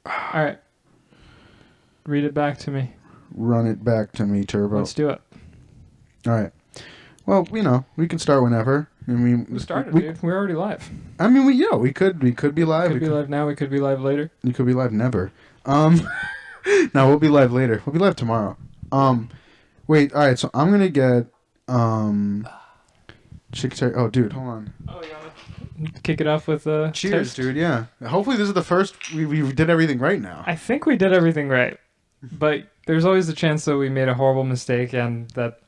All right. Read it back to me. Run it back to me, Turbo. Let's do it. All right. Well, we can start whenever. I mean, We started, dude. We're already live. I mean, we could be live. We could be live now. We could be live later. You could be live never. No, we'll be live later. We'll be live tomorrow. Wait. All right. So I'm gonna get chicken teriyaki. Oh, dude, hold on. Oh, you wanna kick it off with cheers, toast? dude. Yeah. Hopefully, this is the first we did everything right now. I think we did everything right, but there's always the chance that we made a horrible mistake and that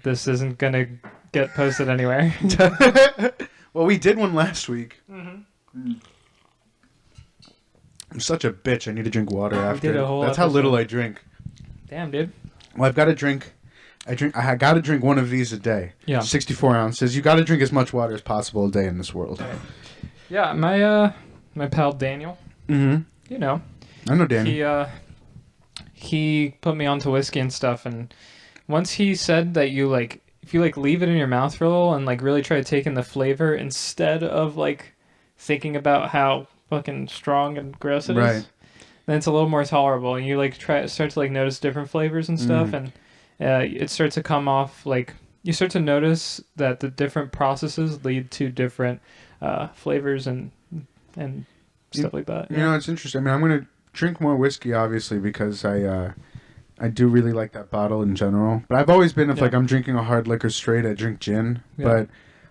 this isn't gonna get posted anywhere. Well, we did one last week. Mm-hmm. I'm such a bitch. I need to drink water after. Did a whole That's how episode. little I drink. Damn, dude. Well, I've got to drink. I got to drink one of these a day. Yeah. 64 ounces. You got to drink as much water as possible a day in this world. Yeah, my pal Daniel. Mm-hmm. You know. I know Danny. He put me onto whiskey and stuff, and once he said that if you leave it in your mouth for a little and really try to take in the flavor instead of thinking about how fucking strong and gross it is, then it's a little more tolerable, and you start to notice different flavors and stuff, and it starts to come off you start to notice that the different processes lead to different flavors and stuff like that. You know, it's interesting. I mean, I'm gonna drink more whiskey, obviously, because I do really like that bottle in general. But I've always been, if I'm drinking a hard liquor straight, I drink gin. Yeah. But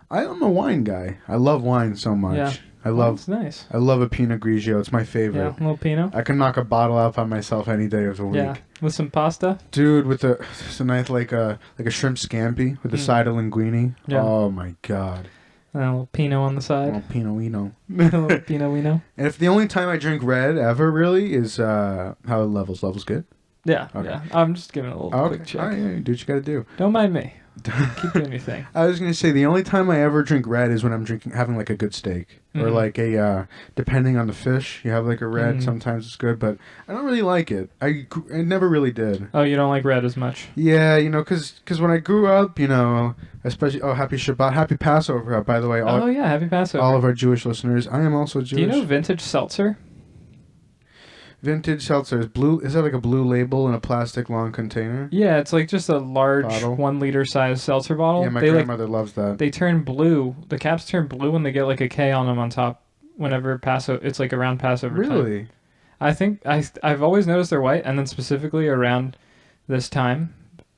I'm a wine guy. I love wine so much. Yeah. It's nice. I love a Pinot Grigio. It's my favorite. Yeah, a little Pinot. I can knock a bottle out by myself any day of the week. Yeah, with some pasta. Dude, with a nice like a shrimp scampi with a side of linguine. Yeah. Oh my god. And a little Pinot on the side. A little Pinot-wino. A little Pinot-wino. And if the only time I drink red ever really is how it levels. Levels good? Yeah. Okay. Yeah. I'm just giving it a little quick check. All right, yeah, do what you gotta do. Don't mind me. Keep doing your thing. I was gonna say the only time I ever drink red is when I'm having a good steak or a depending on the fish. You have a red. Sometimes it's good, but I don't really like it. I never really did. Oh, you don't like red as much? Yeah, because when I grew up, especially happy Shabbat, happy Passover. By the way, happy Passover. All of our Jewish listeners. I am also Jewish. Do you know vintage seltzer? Vintage seltzer is blue. Is that a blue label in a plastic long container? Yeah, it's just a large bottle? 1 liter size seltzer bottle. Yeah, my grandmother loves that. They turn blue. The caps turn blue when they get a K on them on top. Whenever it's around Passover time. Really? I think I've always noticed they're white, and then specifically around this time.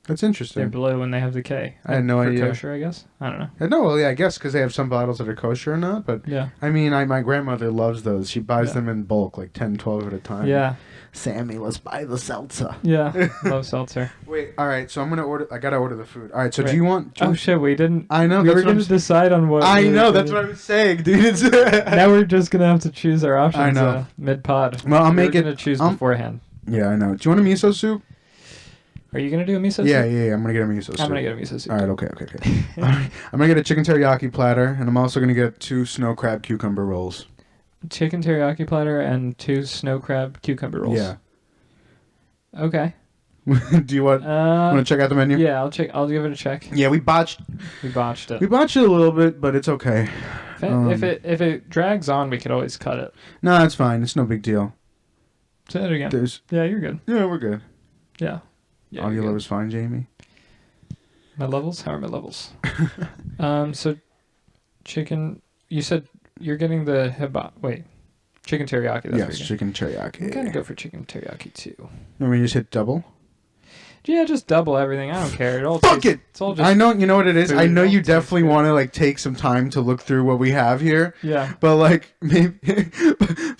That's interesting. They're blue when they have the K. I had no idea. Kosher, I guess. I don't know. No, well, yeah, I guess because they have some bottles that are kosher or not. But yeah, I mean, my grandmother loves those. She buys them in bulk, 10, 12 at a time. Yeah. Sammy, let's buy the seltzer. Yeah, love seltzer. Wait, all right. So I'm gonna order. I gotta order the food. All right. So do you want? Oh shit, we didn't. I know. We were gonna decide on what. I know. That's what I was saying, dude. Now we're just gonna have to choose our options. I know. Mid pod. Well, I'll make it. Gonna choose beforehand. Yeah, I know. Do you want a miso soup? Are you gonna do a miso soup? Yeah. I'm gonna get a miso soup. I'm gonna get a miso soup. All right. Okay. All right. I'm gonna get a chicken teriyaki platter, and I'm also gonna get 2 snow crab cucumber rolls. Chicken teriyaki platter and 2 snow crab cucumber rolls. Yeah. Okay. Do you want to check out the menu? Yeah, I'll check. I'll give it a check. Yeah, we botched it. We botched it a little bit, but it's okay. If it drags on, we could always cut it. No, it's fine. It's no big deal. Say that again. Yeah, you're good. Yeah, we're good. Yeah. Audio level's fine, Jamie. My levels? How are my levels? So chicken. You said you're getting the chicken teriyaki. Yes, chicken teriyaki. I'm gonna go for chicken teriyaki too. You want me to just hit double? Yeah, just double everything. I don't care. Fuck it. It's all just. I know. You know what it is. Food. I know you definitely want to take some time to look through what we have here. Yeah. But maybe.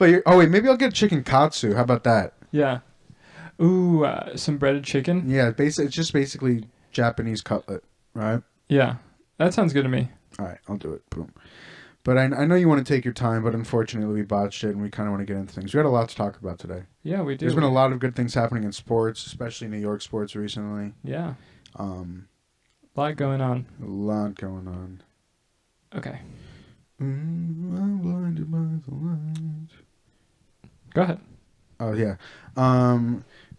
Maybe I'll get chicken katsu. How about that? Yeah. Ooh, some breaded chicken. Yeah, it's just basically Japanese cutlet, right? Yeah, that sounds good to me. All right, I'll do it. Boom. But I know you want to take your time, but unfortunately we botched it, and we kind of want to get into things. We got a lot to talk about today. Yeah, we do. There's been a lot of good things happening in sports, especially New York sports recently. Yeah. A lot going on. Okay. I'm blinded by the light. Go ahead. Oh, yeah.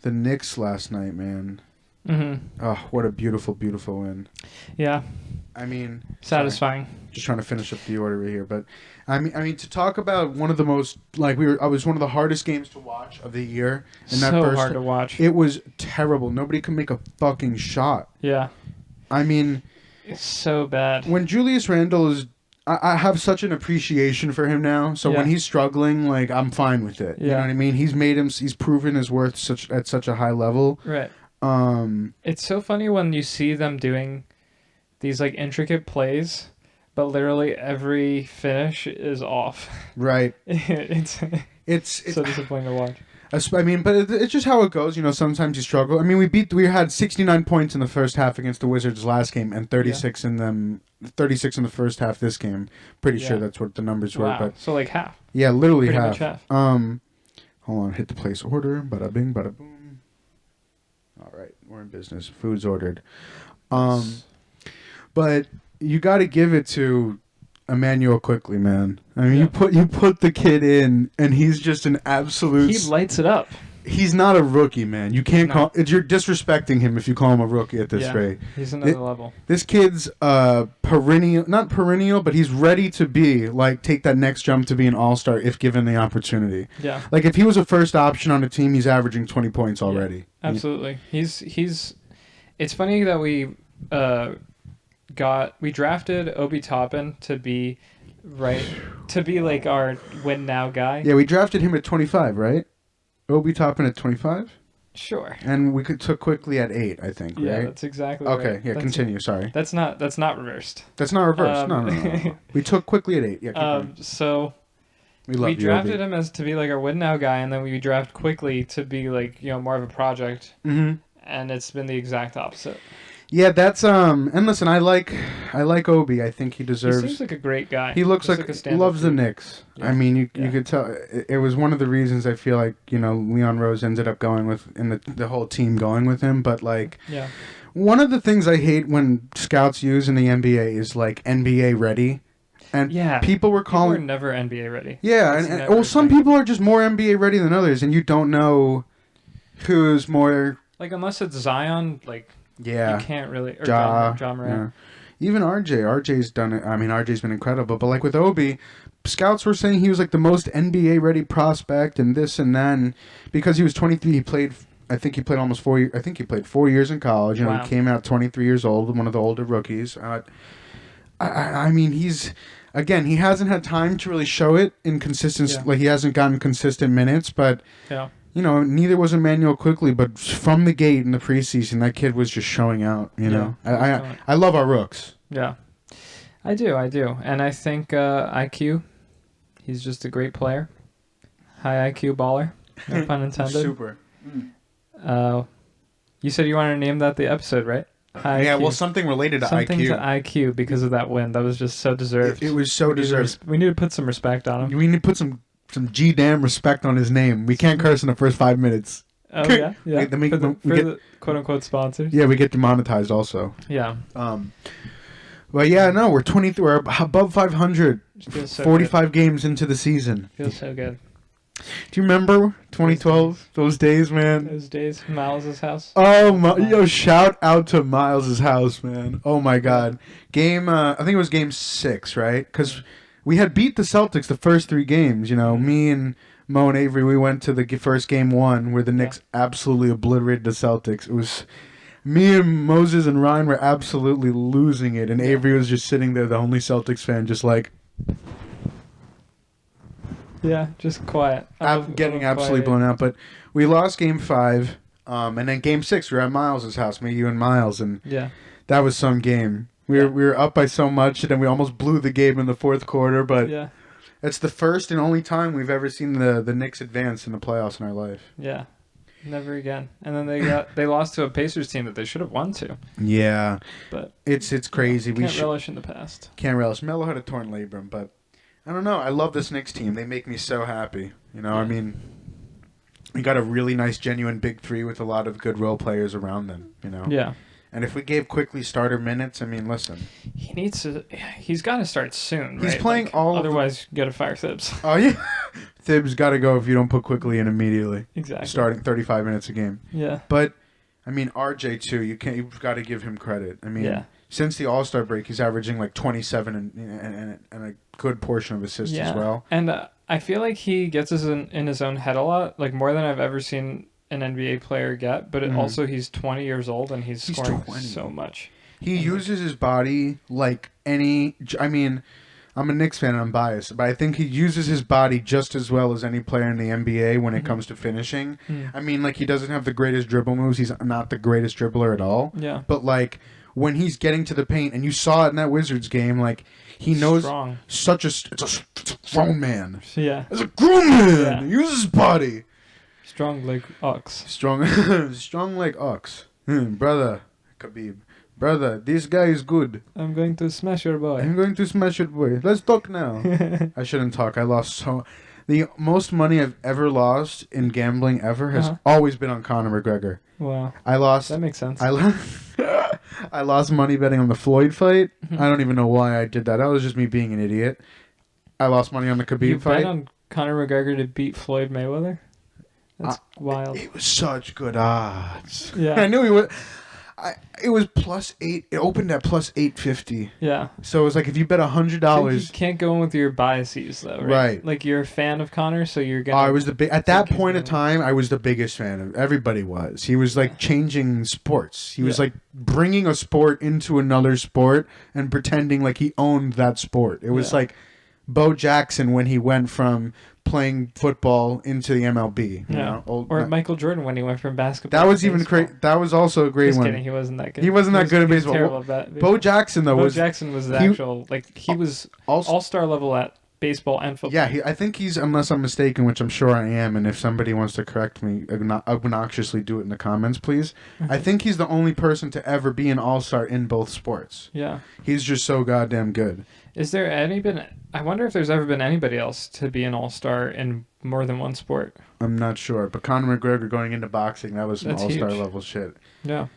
The Knicks last night, man. Mm-hmm. Oh, what a beautiful, beautiful win. Yeah. I mean, satisfying. Sorry, just trying to finish up the order here, but I mean to talk about one of the most I was one of the hardest games to watch of the year. And So hard to watch. It was terrible. Nobody could make a fucking shot. Yeah. I mean, it's so bad. When Julius Randle is, I have such an appreciation for him now. So when he's struggling, like I'm fine with it. You know what I mean? He's proven his worth at such a high level. Right. It's so funny when you see them doing these like intricate plays, but literally every finish is off. Right. it's so disappointing to watch. I mean, but it's just how it goes. You know, sometimes you struggle. I mean, we had 69 points in the first half against the Wizards last game, and 36 in the first half this game. Pretty sure that's what the numbers were. But so like half. Yeah, literally Pretty half. much half. Hold on, hit the place order. Bada bing, bada boom. All right, we're in business. Food's ordered. But you got to give it to Emmanuel Quickly, man. I mean, you put the kid in, and he's just an absolute. He lights it up. He's not a rookie, man. You can't call. You're disrespecting him if you call him a rookie at this rate. He's another level. This kid's not perennial, but he's ready to take that next jump to be an all-star if given the opportunity. Yeah. Like if he was a first option on a team, he's averaging 20 points already. Yeah, absolutely. He's. It's funny that we drafted Obi Toppin to be like our win now guy. Yeah, we drafted him at 25, right? Obi Toppin at 25? Sure. And we took Quickly at 8, I think, right? Yeah, that's exactly right. Okay, yeah, continue, sorry. That's not reversed. That's not reversed. No. We took Quickly at 8. Yeah, so we drafted him as to be like our win now guy, and then we draft Quickly to be like, more of a project. Mm-hmm. And it's been the exact opposite. Yeah, that's and listen, I like Obi. I think he deserves. He seems like a great guy. He looks like loves the Knicks. Yeah. I mean, you could tell it was one of the reasons I feel like Leon Rose ended up going with the whole team going with him. But one of the things I hate when scouts use in the NBA is like NBA ready, and people were never NBA ready. Yeah, and some people are just more NBA ready than others, and you don't know who's more like unless it's Zion like. Yeah. You can't really... Or Ja Morant. Yeah. Even RJ. RJ's done it. I mean, RJ's been incredible. But like with Obi, scouts were saying he was like the most NBA-ready prospect and this and that. And because he was 23, I think he played almost 4 years. I think he played 4 years in college. Wow. He came out 23 years old, one of the older rookies. I mean, Again, he hasn't had time to really show it in consistency. Yeah. Like, he hasn't gotten consistent minutes, but... Yeah. Neither was Emmanuel Quickly, but from the gate in the preseason, that kid was just showing out, I love our rooks. Yeah. I do. And I think IQ, he's just a great player. High IQ baller. No pun intended. Super. You said you wanted to name that the episode, right? High IQ. Well, something related to IQ. Something to IQ because of that win. That was just so deserved. It was so deserved. We need to put some respect on him. We need to put some G-damn respect on his name. We can't curse in the first 5 minutes. Oh, yeah? Yeah. For the quote-unquote sponsors. Yeah, we get demonetized also. Yeah. But yeah, no, we're above 500. 45 games into the season. Feels so good. Do you remember 2012? Those days, man. Those days, Miles' house. Oh, shout out to Miles' house, man. Oh my God. I think it was game 6, right? Because we had beat the Celtics the first 3 games. Me and Mo and Avery, we went to the first game 1 where the Knicks absolutely obliterated the Celtics. It was me and Moses and Ryan were absolutely losing it, and Avery was just sitting there, the only Celtics fan, just like. Yeah, just quiet. Getting absolutely blown out. But we lost game 5, and then game 6 we were at Miles' house, me, you, and Miles, and that was some game. We were up by so much, and then we almost blew the game in the fourth quarter. But it's the first and only time we've ever seen the Knicks advance in the playoffs in our life. Yeah, never again. And then they lost to a Pacers team that they should have won to. Yeah, but it's crazy. Can't relish in the past. Can't relish. Melo had a torn labrum, but I don't know. I love this Knicks team. They make me so happy. I mean, we got a really nice, genuine big 3 with a lot of good role players around them. Yeah. And if we gave Quickly starter minutes, I mean, listen. He's got to start soon, right? He's playing otherwise, you got to fire Thibs. Oh, yeah. Thibs got to go if you don't put Quickly in immediately. Exactly. Starting 35 minutes a game. Yeah. But, I mean, RJ, too, you've got to give him credit. I mean, since the All-Star break, he's averaging like 27 and a good portion of assists as well. And I feel like he gets in his own head a lot, like more than I've ever seen an NBA player get. But also he's 20 years old and he's scoring 20. so much. He uses his body like any. I mean, I'm a Knicks fan and I'm biased, but I think he uses his body just as well as any player in the NBA when it comes to finishing. I mean, like, he doesn't have the greatest dribble moves. He's not the greatest dribbler at all. Yeah. But, like, when he's getting to the paint, and you saw it in that Wizards game, like, he knows it's a strong man. Yeah. It's a grown man. Yeah. He uses his body. Strong like ox. Strong like ox. Brother, Khabib. Brother, this guy is good. I'm going to smash your boy. Let's talk now. I shouldn't talk. I lost the most money I've ever lost in gambling ever has always been on Conor McGregor. Wow. That makes sense. I lost money betting on the Floyd fight. I don't even know why I did that. That was just me being an idiot. I lost money on the Khabib fight. You bet on Conor McGregor to beat Floyd Mayweather? That's wild. It was such good odds. Yeah. I knew he was... it was +8. It opened at +850. Yeah. So it was like if you bet $100. You can't go in with your biases though, right? Right. Like you're a fan of Conor, so you're gonna. I was at that point of time. I was the biggest fan of. Everybody was. He was like changing sports. He was like bringing a sport into another sport and pretending like he owned that sport. It was like Bo Jackson when he went from playing football into the MLB. You know? Or Michael Jordan when he went from basketball. That was even great. That was also a great one. Just kidding, he wasn't that good. He wasn't that good at baseball. Terrible at baseball. Bo Jackson though Bo Jackson was the actual he was also all-star level at baseball and football. Yeah, I think he's, unless I'm mistaken, which I'm sure I am, and if somebody wants to correct me, obnoxiously do it in the comments, please. I think he's the only person to ever be an all-star in both sports. Yeah. He's just so goddamn good. I wonder if there's ever been anybody else to be an all-star in more than one sport. I'm not sure, but Conor McGregor going into boxing, that was some all-star level shit. Yeah.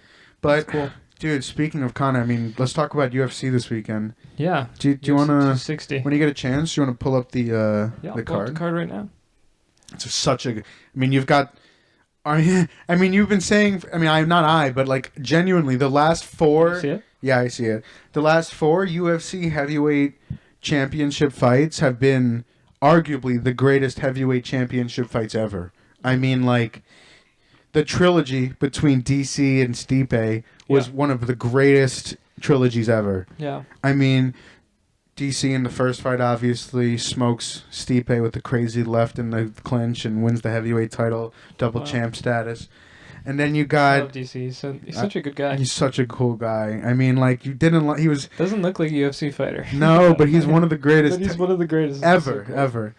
But, cool. Dude, speaking of Conor, I mean, let's talk about UFC this weekend. Yeah. Do you want to... 260. When you get a chance, you want to pull up the card? I'll pull up the card right now. It's such a... I mean, you've got... I mean, you've been saying... I mean, but, like, genuinely, the last 4... You see it? Yeah, I see it. The last 4 UFC heavyweight championship fights have been arguably the greatest heavyweight championship fights ever. I mean, like... The trilogy between DC and Stipe was one of the greatest trilogies ever. Yeah. I mean, DC in the first fight obviously smokes Stipe with the crazy left in the clinch and wins the heavyweight title, double champ status. And then you got... I love DC. He's such a good guy. He's such a cool guy. I mean, like, you didn't like... He was... Doesn't look like a UFC fighter. No, but he's one of the greatest... But he's one of the greatest. Ever.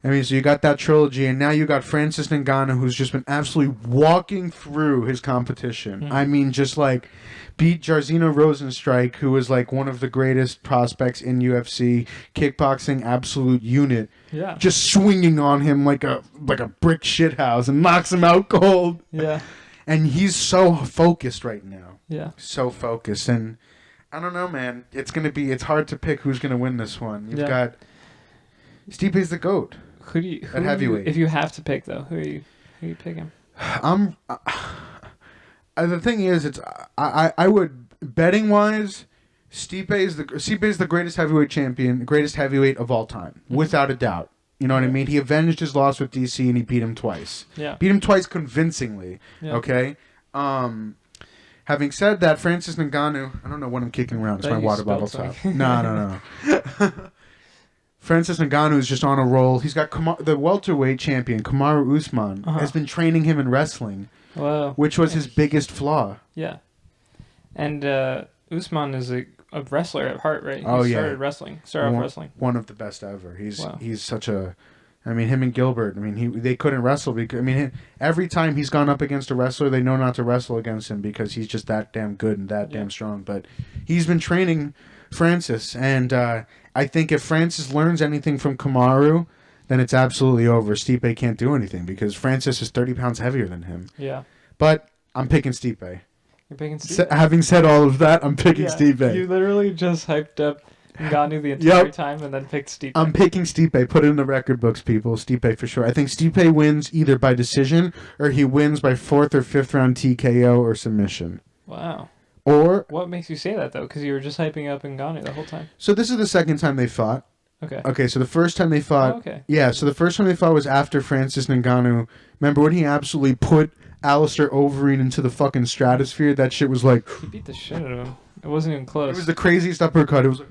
I mean, so you got that trilogy, and now you got Francis Ngannou, who's just been absolutely walking through his competition. I mean, just like beat Jairzinho Rozenstruik, who was like one of the greatest prospects in UFC, kickboxing absolute unit. Yeah. Just swinging on him like a brick shithouse and knocks him out cold. Yeah. And he's so focused right now. Yeah. So focused, and I don't know, man. It's hard to pick who's gonna win this one. You've got Stipe's the GOAT. Who at heavyweight? If you have to pick, though, who are you picking? The thing is, I would, betting wise, Stipe is the greatest heavyweight champion, greatest heavyweight of all time, without a doubt. You know what I mean? He avenged his loss with DC and he beat him twice. Yeah. Beat him twice convincingly. Yeah. Okay. Having said that, Francis Ngannou, I don't know what I'm kicking around. It's my water bottle top. No. Francis Ngannou is just on a roll. He's got the welterweight champion, Kamaru Usman, has been training him in wrestling, which was his biggest flaw. Yeah. And Usman is a wrestler at heart, right? Started off wrestling. One of the best ever. He's such a... I mean, him and Gilbert, they couldn't wrestle. Because, every time he's gone up against a wrestler, they know not to wrestle against him because he's just that damn good and that damn strong. But he's been training Francis, and I think if Francis learns anything from Kamaru, then it's absolutely over. Stipe can't do anything because Francis is 30 pounds heavier than him. Yeah. But I'm picking Stipe. You're picking Stipe? Having said all of that, I'm picking Stipe. You literally just hyped up Ngannou the entire time and then picked Stipe. I'm picking Stipe. Put it in the record books, people. Stipe for sure. I think Stipe wins either by decision or he wins by 4th or 5th round TKO or submission. Wow. Or What makes you say that though? Because you were just hyping up Ngannou the whole time. so this is the second time they fought. Okay. Okay, so the first time they fought, Oh, okay. yeah. So the first time they fought was after Francis Ngannou. Remember when he absolutely put Alistair Overeem into the fucking stratosphere? That shit was like He beat the shit out of him. It wasn't even close. it was the craziest uppercut. It was like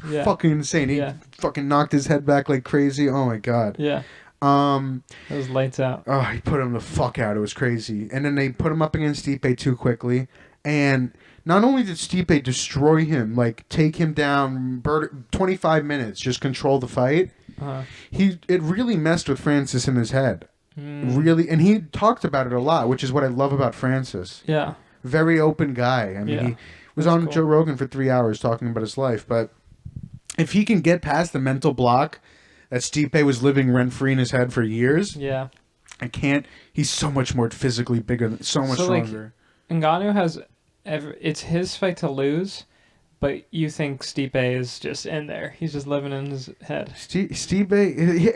yeah. fucking insane. He fucking knocked his head back like crazy. Oh my god. Yeah. It was lights out. Oh, he put him the fuck out. It was crazy. And then they put him up against Stipe too quickly. And not only did Stipe destroy him, like take him down, 25 minutes, just control the fight. Uh-huh. It really messed with Francis in his head. Really, and he talked about it a lot, which is what I love about Francis. Yeah. Very open guy. I mean, he was on Joe Rogan for 3 hours talking about his life. But if he can get past the mental block that Stipe was living rent-free in his head for years, I can't. He's so much more physically bigger, so much stronger. Like, Ngannou has, it's his fight to lose, but you think Stipe is just in there. He's just living in his head. Stipe,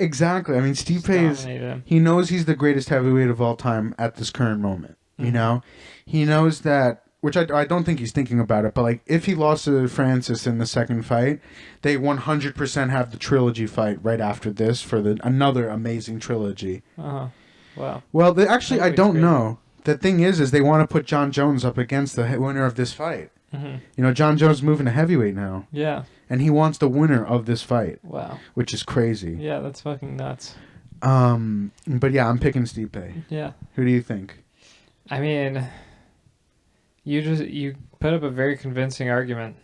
exactly. I mean, Stipe he knows he's the greatest heavyweight of all time at this current moment. You know? He knows that, which I don't think he's thinking about it, but like if he lost to Francis in the second fight, they 100% have the trilogy fight right after this for another amazing trilogy. Uh-huh. Wow. Well, I don't know. The thing is they want to put John Jones up against the winner of this fight. Mm-hmm. You know, John Jones is moving to heavyweight now. Yeah. And he wants the winner of this fight. Wow. Which is crazy. Yeah, that's fucking nuts. But yeah, I'm picking Stipe. Yeah. Who do you think? I mean, you put up a very convincing argument,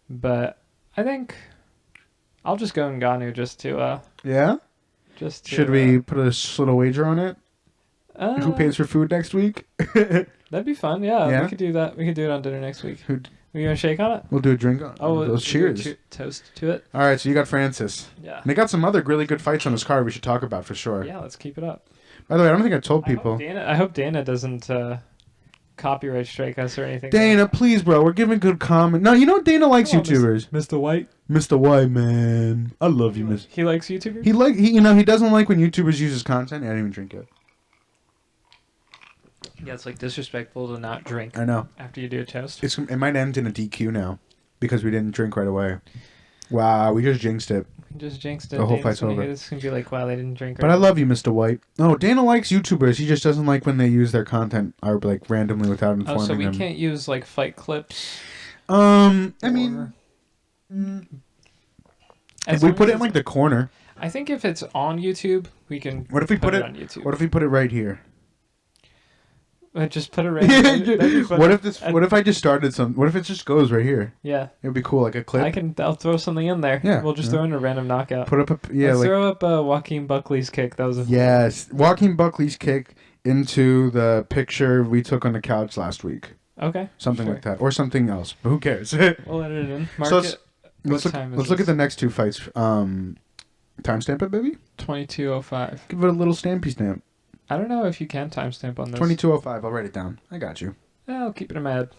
but I think I'll just go Ngannou just to yeah. Just to, should we put a little wager on it? Who pays for food next week? That'd be fun. Yeah, we could do that. We could do it on dinner next week. You gonna shake on it? We'll do a drink on. Those cheers. Toast to it. All right, so you got Francis. Yeah. And they got some other really good fights on this card we should talk about for sure. Yeah, let's keep it up. By the way, I don't think I told people. I hope Dana doesn't copyright strike us or anything. Dana, please, bro. We're giving good comment. No, you know Dana likes YouTubers. Mr. White. Mr. White, man. I love you, Mr. He likes YouTubers? He doesn't like when YouTubers use his content. I didn't even drink it. Yeah, it's like disrespectful to not drink. I know. After you do a toast. It might end in a DQ now because we didn't drink right away. Wow, we just jinxed it. We just jinxed it. The whole fight's over. It's going to be like, wow, they didn't drink right But I love you, Mr. White. No, Dana likes YouTubers. He just doesn't like when they use their content or like randomly without informing him. Oh, so we can't use like fight clips? I mean... If we put it in like the corner. I think if it's on YouTube, we can What if we put it on YouTube. What if we put it right here? Just put it right here. What if I just started some? What if it just goes right here? Yeah. It would be cool, like a clip. I'll throw something in there. Yeah. We'll just throw in a random knockout. Put up Let's throw up Joaquin Buckley's kick. That was Joaquin Buckley's kick into the picture we took on the couch last week. Okay. Something like that, or something else. But who cares? We'll edit it in. Let's look at the next two fights. Timestamp it, baby. 22:05. Give it a little stampy stamp. I don't know if you can timestamp on this. 22:05. I'll write it down. I got you. Yeah, I'll keep it in my head.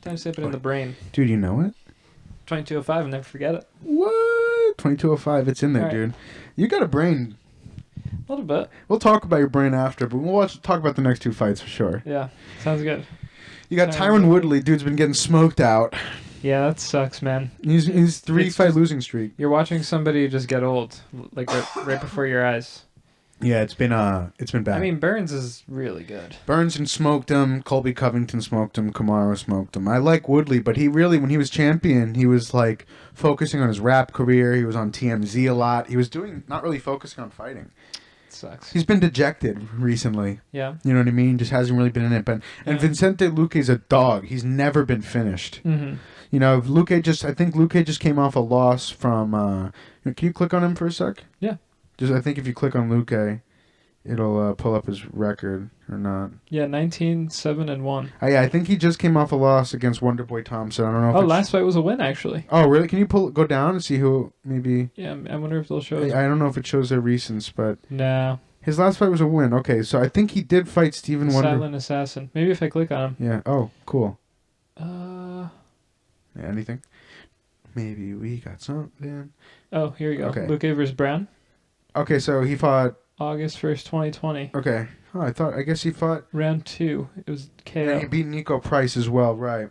Timestamp it in the brain. Dude, you know it? 22:05 and never forget it. What? 22:05. It's in there, dude. You got a brain. A little bit. We'll talk about your brain after, but we'll talk about the next two fights for sure. Yeah, sounds good. You got Tyron Woodley. Dude's been getting smoked out. Yeah, that sucks, man. He's 3-fight losing streak. You're watching somebody just get old, like right before your eyes. Yeah, it's been bad. I mean, Burns is really good. Burns smoked him. Colby Covington smoked him. Kamaru smoked him. I like Woodley, but he really, when he was champion, he was like focusing on his rap career. He was on TMZ a lot. He was not really focusing on fighting. Sucks. He's been dejected recently. Yeah. You know what I mean? Just hasn't really been in it. And Vicente Luque's a dog. He's never been finished. Mm-hmm. You know, I think Luque just came off a loss from. Can you click on him for a sec? Yeah. I think if you click on Luque, it'll pull up his record or not. Yeah, 19-7-1. Yeah, I think he just came off a loss against Wonderboy Thompson. I don't know. Last fight was a win actually. Oh, really? Can you go down and see who maybe? Yeah, I wonder if they'll show. I don't know if it shows their recents, but no. His last fight was a win. Okay, so I think he did fight Stephen Wonder. Silent Assassin. Maybe if I click on him. Yeah. Oh, cool. Yeah, anything? Maybe we got something. Oh, here you go. Okay. Luque versus Brown. Okay, so he fought August 1st, 2020. Okay. Oh, I guess he fought. Round 2. It was KO. And he beat Nico Price as well, right?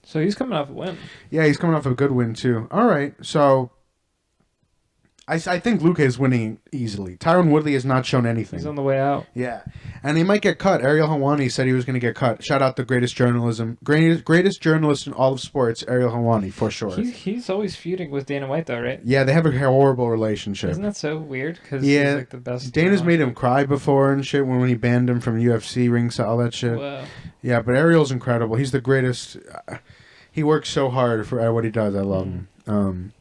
So he's coming off a win. Yeah, he's coming off a good win too. All right, so I think Luque is winning easily. Tyron Woodley has not shown anything. He's on the way out. Yeah, and he might get cut. Ariel Helwani said he was going to get cut. Shout out the greatest journalist in all of sports, Ariel Helwani, for sure. He's always feuding with Dana White, though, right? Yeah, they have a horrible relationship. Isn't that so weird? Because yeah, he's like the best. Dana's made him cry before and shit when he banned him from UFC ringside, all that shit. Wow. Yeah, but Ariel's incredible. He's the greatest. He works so hard for what he does. I love him.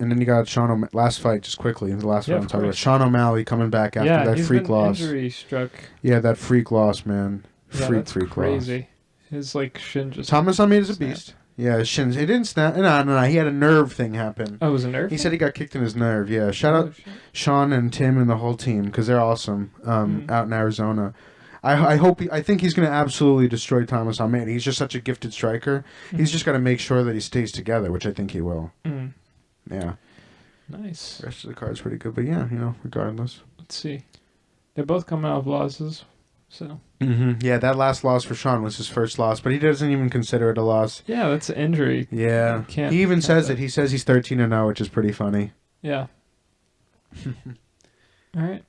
And then you got last fight, just quickly. The last fight I'm talking about. Sean O'Malley coming back after that freak loss. Injury struck. Yeah, that freak loss, man. Freak crazy. loss. His shin just. Thomas Almeida's a beast. Yeah, his shins. It didn't snap. No. He had a nerve thing happen. Oh, it was a nerve? He said he got kicked in his nerve. Yeah. Shout out Sean and Tim and the whole team because they're awesome out in Arizona. I think he's going to absolutely destroy Thomas Almeida. He's just such a gifted striker. He's just got to make sure that he stays together, which I think he will. Yeah. Nice. The rest of the card's pretty good, but yeah, regardless. Let's see. They're both coming off losses, so. Yeah, that last loss for Sean was his first loss, but he doesn't even consider it a loss. Yeah, that's an injury. Yeah. He even says it. He says he's 13-0, which is pretty funny. Yeah. All right.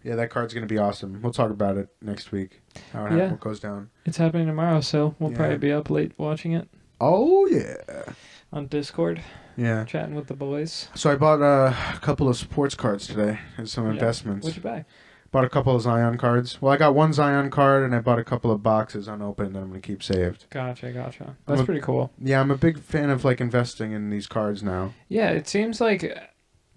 Yeah, that card's going to be awesome. We'll talk about it next week. What goes down. It's happening tomorrow, so we'll probably be up late watching it. Oh, yeah. On Discord. Yeah. Chatting with the boys. So I bought a couple of sports cards today and some investments. What'd you buy? Bought a couple of Zion cards. Well, I got one Zion card and I bought a couple of boxes unopened that I'm going to keep saved. Gotcha. That's pretty cool. Yeah, I'm a big fan of investing in these cards now. Yeah, it seems like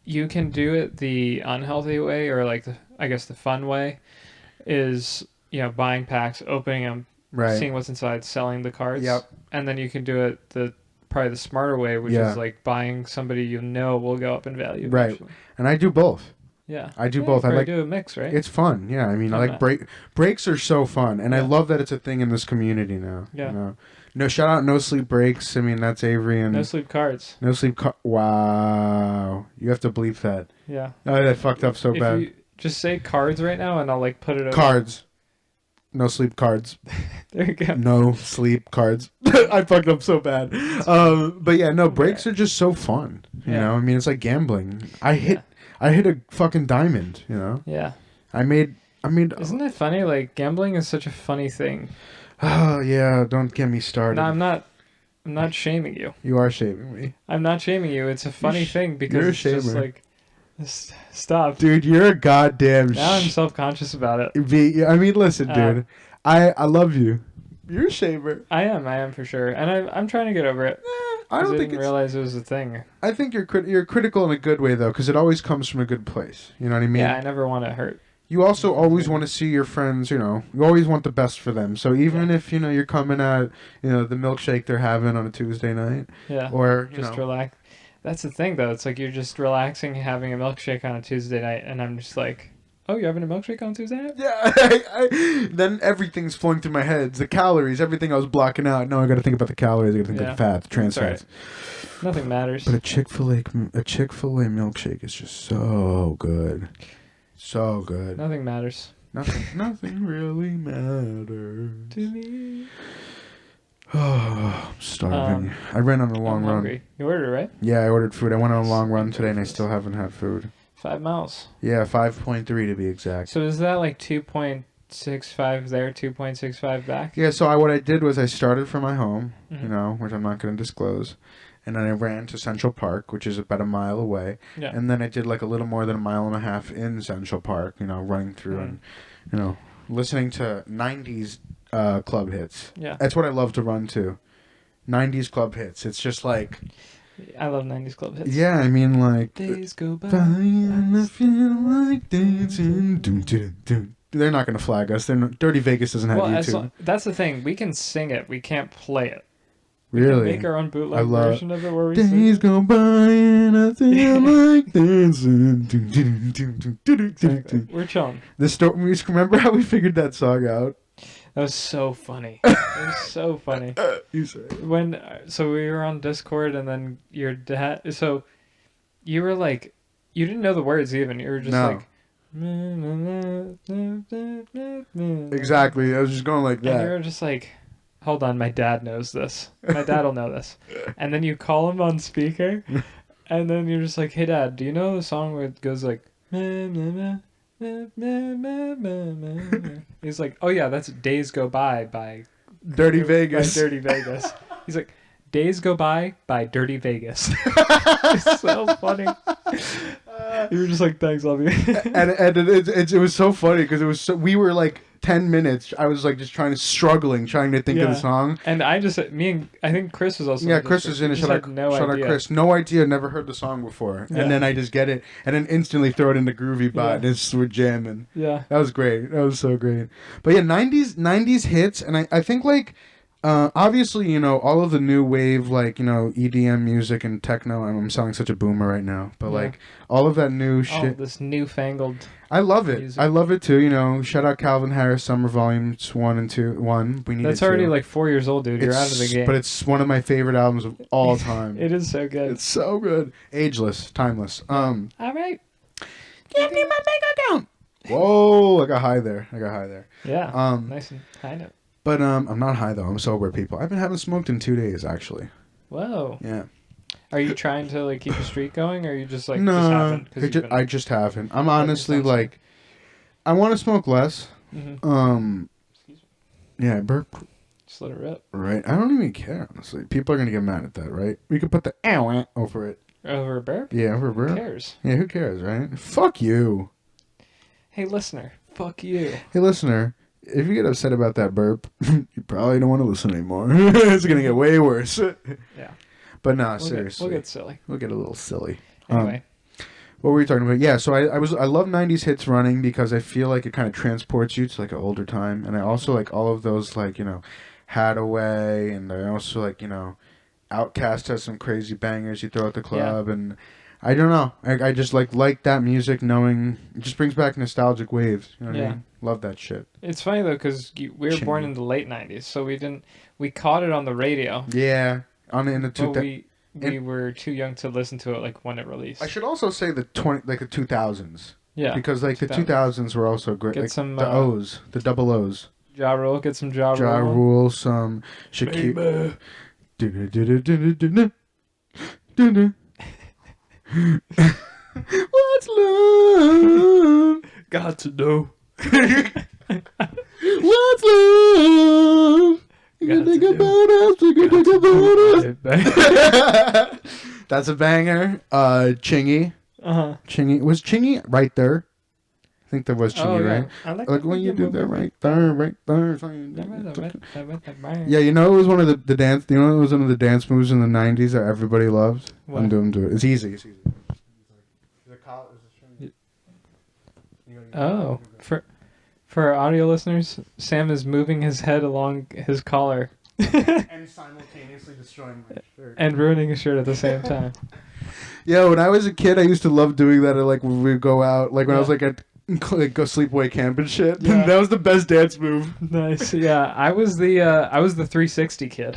you can do it the unhealthy way or the fun way is, buying packs, opening them, seeing what's inside, selling the cards. Yep. And then you can do it probably the smarter way, which is buying somebody will go up in value. Right. Eventually. And I do both. Yeah. I do both. I do a mix, right? It's fun. Yeah. I mean, I like breaks are so fun. And I love that it's a thing in this community now. Yeah. No, shout out No Sleep Breaks. I mean, that's Avery and... No Sleep Cards. No Sleep... Wow. You have to bleep that. Yeah. Oh, that fucked up so bad. You just say cards right now and I'll put it over. Cards. No Sleep Cards. There you go. No Sleep Cards. I fucked up so bad. But yeah, no, breaks are just so fun. You know? I mean, it's like gambling. I hit a fucking diamond, Yeah. I made... Isn't it funny? Gambling is such a funny thing. Oh, yeah, don't get me started. No, I'm not shaming you. You are shaming me. I'm not shaming you. It's a funny thing because you're a it's shamer. just stop. Dude, you're a goddamn Now I'm self-conscious about it. I mean, listen, dude. I love you. You're a shamer. I am for sure. And I'm trying to get over it. I didn't realize it was a thing. I think you're critical in a good way, though, because it always comes from a good place. You know what I mean? Yeah, I never want to hurt. You also always want to see your friends, you always want the best for them. So even if, you're coming at, the milkshake they're having on a Tuesday night. Yeah. Or, just relax. That's the thing, though. It's you're just relaxing, having a milkshake on a Tuesday night, and I'm just oh, you're having a milkshake on Tuesday night? Yeah. Then everything's flowing through my head. The calories, everything I was blocking out. No, I got to think about the calories. I got to think about the fat, the trans fats. Right. Nothing matters. But a Chick-fil-A milkshake is just so good. So good. Nothing matters. Nothing really matters. To me. Oh, I'm starving. I ran on a long run. Hungry. You ordered, right? Yeah, I ordered food. I went on a long run today and I still haven't had food. 5 miles. Yeah, 5.3 to be exact. So is that 2.65 there, 2.65 back? Yeah, so what I did was I started from my home, which I'm not going to disclose. And then I ran to Central Park, which is about a mile away. Yeah. And then I did a little more than a mile and a half in Central Park, running through and, listening to 90s club hits. Yeah. That's what I love to run to. 90s club hits. It's just I love 90s club hits. Yeah, I mean Days go by and I feel like dancing. Dun, dun, dun. They're not going to flag us. Dirty Vegas doesn't have YouTube. That's the thing. We can sing it. We can't play it. Really? We can make our own bootleg version of it where we Days sing. go by and I feel like dancing. Exactly. We're chilling. Remember how we figured that song out? That was so funny. It was so funny. You say. So we were on Discord and then your dad. So you were you didn't know the words even. You were just No. like, Exactly. I was just going like and you that. were just like, hold on, my dad knows this. My dad will know this. And then you call him on speaker, and then you're just like, hey, Dad, do you know the song where it goes like, he's like, oh yeah, that's Days Go by Dirty Vegas. By Dirty Vegas. He's like, Days Go by Dirty Vegas. It's so funny. You were just like, thanks, love you. and it was so funny because it was so, we were like 10 minutes. I was like just trying to think of the song. And I think Chris was also. Yeah, Chris was in it. Shout out Chris. No idea, never heard the song before. Yeah. And then I just get it and then instantly throw it into Groovy Bot and we're jamming. Yeah. That was great. That was so great. But yeah, 90s hits, and I think like obviously, you know, all of the new wave, like, you know, EDM music and techno. I'm sounding such a boomer right now, but like all of that new shit. This newfangled. I love it. Music. I love it too. You know, shout out Calvin Harris, Summer Volumes 1 and 2. We need. That's already like 4 years old, dude. You're out of the game. But it's one of my favorite albums of all time. It is so good. It's so good. Ageless, timeless. All right. Give me my bank account. Whoa! I got high there. Yeah. Nice and high note. But I'm not high though. I'm sober, people. I've been having smoked in 2 days actually. Whoa. Yeah. Are you trying to like keep a streak going, or are you just like no? I just haven't. I'm honestly like, I want to smoke less. Mm-hmm. Yeah, burp. Just let it rip. Right. I don't even care honestly. People are gonna get mad at that, right? We could put the over it. Over a burp? Yeah, over a burp. Who cares? Yeah, who cares, right? Fuck you. Hey, listener. Fuck you. Hey, listener. If you get upset about that burp, you probably don't want to listen anymore. It's gonna get way worse. Yeah. But no, seriously. We'll get silly. We'll get a little silly. Anyway. What were we talking about? Yeah, so I love 90s hits running because I feel like it kind of transports you to like an older time. And I also like all of those, like, you know, Hadaway, and I also like, you know, Outkast has some crazy bangers you throw at the club. And I don't know. I just like that music, knowing it just brings back nostalgic waves. You know what I mean? Love that shit. It's funny though, because we were born in the late 90s, so we caught it on the radio. Yeah. We were too young to listen to it like when it released. I should also say the 2000s. Yeah. Because like the 2000s were also great. Get like some the O's, the double O's. Ja Rule, get some Ja Rule. Ja Rule, some Shakira. What's love? Got to know. What's love? You think about us, you think about us. That's a banger. Chingy. Chingy. Was Chingy right there? I think there was Chingy, right? I like when you do that right there. Yeah, you know it was one of the dance. You know it was one of the dance moves in the 90s that everybody loved. What? I'm doing it. It's easy. Oh, for our audio listeners, Sam is moving his head along his collar and simultaneously destroying my shirt and ruining his shirt at the same time. Yeah, when I was a kid, I used to love doing that. Like when we go out, like when I was like at go sleepaway camp and shit. Yeah. That was the best dance move. Nice. Yeah, I was the 360 kid.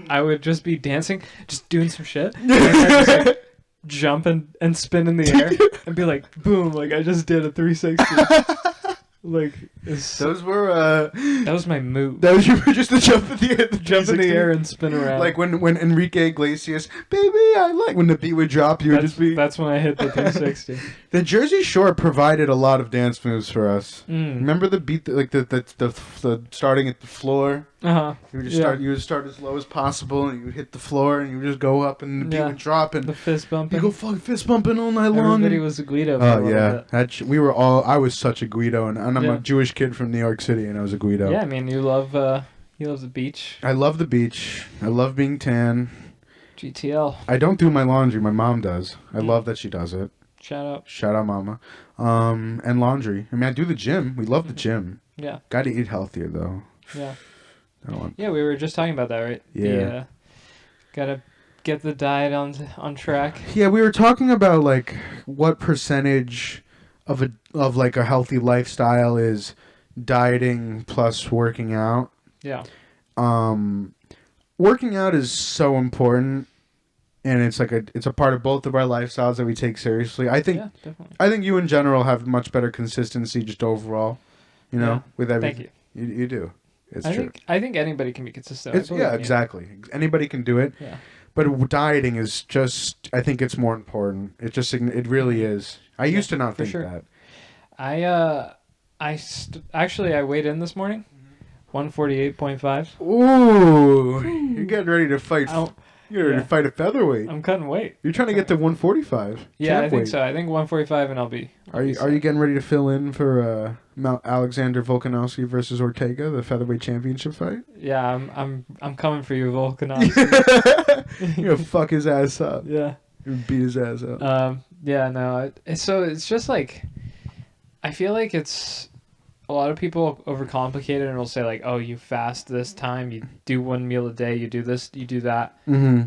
I would just be dancing, just doing some shit. And I'd just, like, jump and spin in the air and be like, boom, like I just did a 360. Like those were that was my move. That was just the jump in the air, the air and spin around. Like when Enrique Iglesias, baby, I like when the beat would drop, you would just be. That's when I hit the 360. The Jersey Shore provided a lot of dance moves for us. Remember the beat, like the starting at the floor. You would just start. You would start as low as possible, and you would hit the floor, and you would just go up, and the beat would drop, and the fist bumping. You go fucking fist bumping all night long. Everybody was a Guido. Oh yeah, we were all. I was such a Guido, and I'm a Jewish kid from New York City, and I was a Guido. Yeah, I mean, you love the beach. I love the beach. I love being tan. GTL. I don't do my laundry. My mom does. I love that she does it. Shout out, mama. And laundry. I mean, I do the gym. We love the gym. Yeah. Got to eat healthier though. Yeah. Yeah, we were just talking about that, right? Yeah. Gotta get the diet on track. Yeah, we were talking about like what percentage of like a healthy lifestyle is dieting plus working out. Yeah. Working out is so important. and it's like it's a part of both of our lifestyles that we take seriously. Yeah, definitely. I think you in general have much better consistency just overall, with everything. Thank you. You do. It's true. I think anybody can be consistent. Exactly. Anybody can do it. Yeah. But dieting is just, I think it's more important. It really is. I used to not think that. Actually I weighed in this morning, 148.5. Ooh, you're getting ready to fight. You're ready to fight a featherweight. I'm cutting weight. You're trying to get to 145. Yeah, I think so. I think 145, and I'll be. Are you getting ready to fill in for Alexander Volkanovski versus Ortega, the featherweight championship fight? Yeah, I'm coming for you, Volkanovski. You're gonna fuck his ass up. Yeah. You're gonna beat his ass up. Yeah, no. So it's just like, I feel like it's a lot of people overcomplicate it and will say like, oh, you fast this time, you do one meal a day, you do this, you do that. Mm-hmm.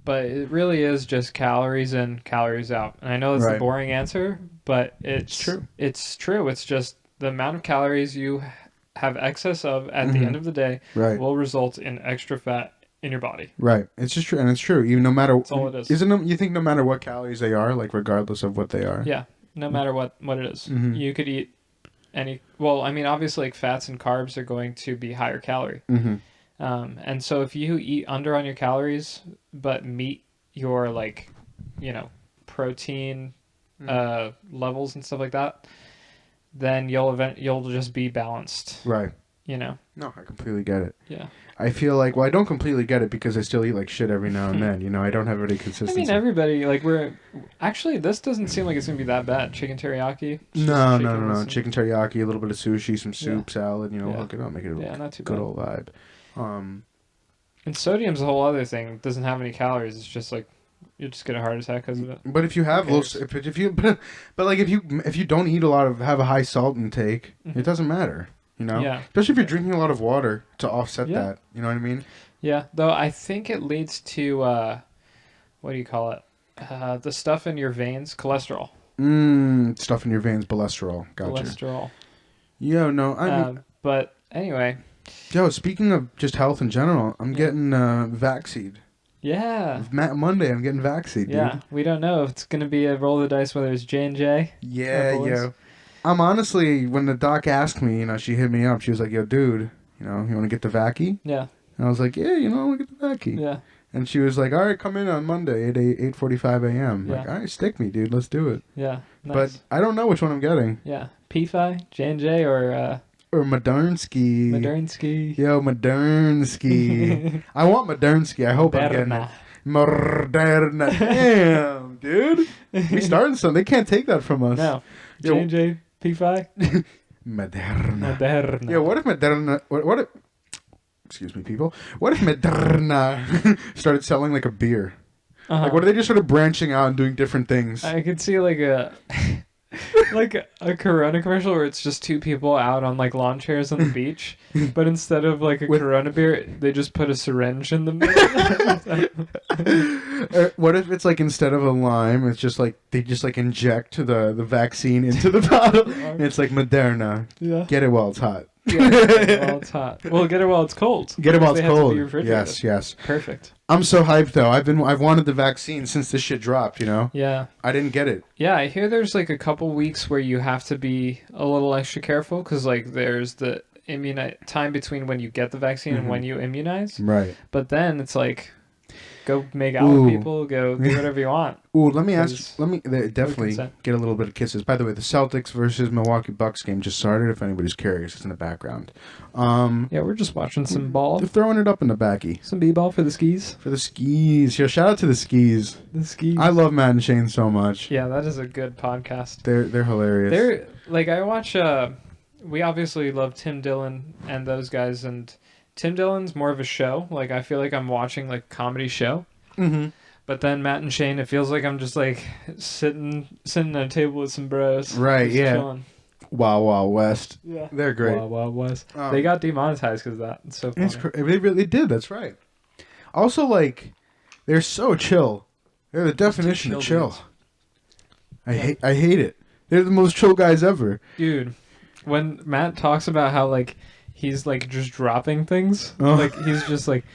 But it really is just calories in, calories out. And I know it's the boring answer, but it's true. It's true. It's just the amount of calories you have excess of at the end of the day will result in extra fat in your body. Right. It's just true. And it's true. Even no matter... That's all it is. You think no matter what calories they are, like regardless of what they are? Yeah. No matter what it is. Mm-hmm. You could eat obviously like fats and carbs are going to be higher calorie. Mm-hmm. And so if you eat under on your calories, but meet your protein levels and stuff like that, then you'll just be balanced. Right. No, I completely get it. Yeah. I feel like, I don't completely get it because I still eat like shit every now and then. I don't have any consistency. I mean, everybody, this doesn't seem like it's going to be that bad. Chicken teriyaki? No. Chicken teriyaki, a little bit of sushi, some soup, salad, hook it up, make it not too good bad. Old vibe. And sodium's a whole other thing. It doesn't have any calories. It's just like, you just get a heart attack because of it. But if you have if you don't eat have a high salt intake, it doesn't matter. Yeah. Especially if you're drinking a lot of water to offset that. You know what I mean? Yeah. Though I think it leads to, what do you call it? The stuff in your veins, cholesterol. Stuff in your veins, cholesterol. Gotcha. Cholesterol. Yo, no, but anyway. Yo, speaking of just health in general, I'm getting vaccinated. Yeah. Monday, I'm getting vaccinated, dude. Yeah. We don't know if it's going to be a roll of the dice whether it's J&J. Yeah, yo. I'm honestly, when the doc asked me, she hit me up. She was like, yo, dude, you want to get the vaccy? Yeah. And I was like, yeah, I want to get the vaccy. Yeah. And she was like, all right, come in on Monday at 8:45 a.m. Yeah. Like, all right, stick me, dude. Let's do it. Yeah. Nice. But I don't know which one I'm getting. Yeah. P-Fi, J&J, or Moderrrrrrrrna. Moderrrrrrrna. Yo, Moderrrrrrrrna. I want Moderrrrrrrrna. I hope I'm getting it. Moderrrrrrrrna. Damn, dude. We starting something. They can't take that from us. No. J&J, P-Fi. Moderrrrrrrna. Yo, what if Moderrrrrrna... What if... Excuse me, people. What if Moderrrrrrrna started selling like a beer? Like, what are they just sort of branching out and doing different things? I could see like a... like a Corona commercial where it's just two people out on like lawn chairs on the beach, but instead of like a Corona beer, they just put a syringe in the middle. What if it's like instead of a lime, it's just like they just like inject the vaccine into the bottle, and it's like Moderna. Yeah. Get it while it's hot. Yeah, get it while it's hot. Well, get it while it's cold. Get it while it's cold. Yes. Perfect. I'm so hyped though. I've wanted the vaccine since this shit dropped. Yeah. I didn't get it. Yeah, I hear there's like a couple weeks where you have to be a little extra careful because like there's the time between when you get the vaccine and when you immunize. Right. But then it's like, go make out with people, go do whatever you want. Ooh, definitely get a little bit of kisses. By the way, the Celtics versus Milwaukee Bucks game just started. If anybody's curious, it's in the background. Yeah, we're just watching some ball. They're throwing it up in the backy. Some b-ball for the skis. For the skis. Yo, shout out to the skis. The skis. I love Matt and Shane so much. Yeah, that is a good podcast. They're hilarious. They're like, I watch. We obviously love Tim Dillon and those guys, and Tim Dillon's more of a show. Like, I feel like I'm watching like a comedy show. Mm-hmm. But then Matt and Shane, it feels like I'm just like sitting at a table with some bros. Right, yeah. Chilling. Wild Wild West. Yeah. They're great. Wild Wild West. They got demonetized because of that. It's so funny. They really did, that's right. Also, like, they're so chill. They're the definition of chill. I hate it. They're the most chill guys ever. Dude, when Matt talks about how, like, he's, like, just dropping things, like, he's just like,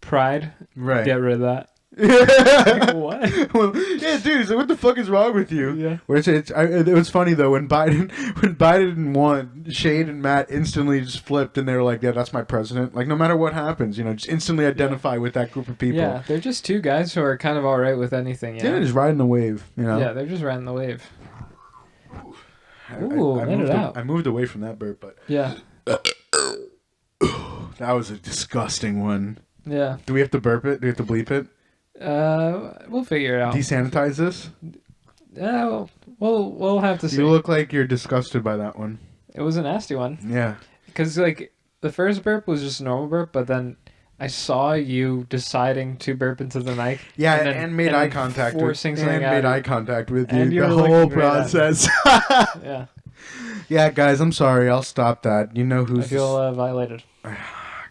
pride, right? Get rid of that. Yeah. What? Well, yeah, dude. He's like, what the fuck is wrong with you? Yeah. It was funny though when Biden won, Shade and Matt instantly just flipped and they were like, "Yeah, that's my president." Like no matter what happens, just instantly identify with that group of people. Yeah, they're just two guys who are kind of all right with anything. Yeah, just riding the wave. Yeah, they're just riding the wave. Ooh, let it out. I moved away from that burp, but yeah, that was a disgusting one. Yeah. Do we have to burp it? Do we have to bleep it? We'll figure it out. Desanitize this? Yeah, we'll have to see. You look like you're disgusted by that one. It was a nasty one. Yeah. Because, like, the first burp was just a normal burp, but then I saw you deciding to burp into the mic. Yeah, and made eye contact with you. The whole process. Yeah. Yeah, guys, I'm sorry. I'll stop that. You know who's... I feel violated.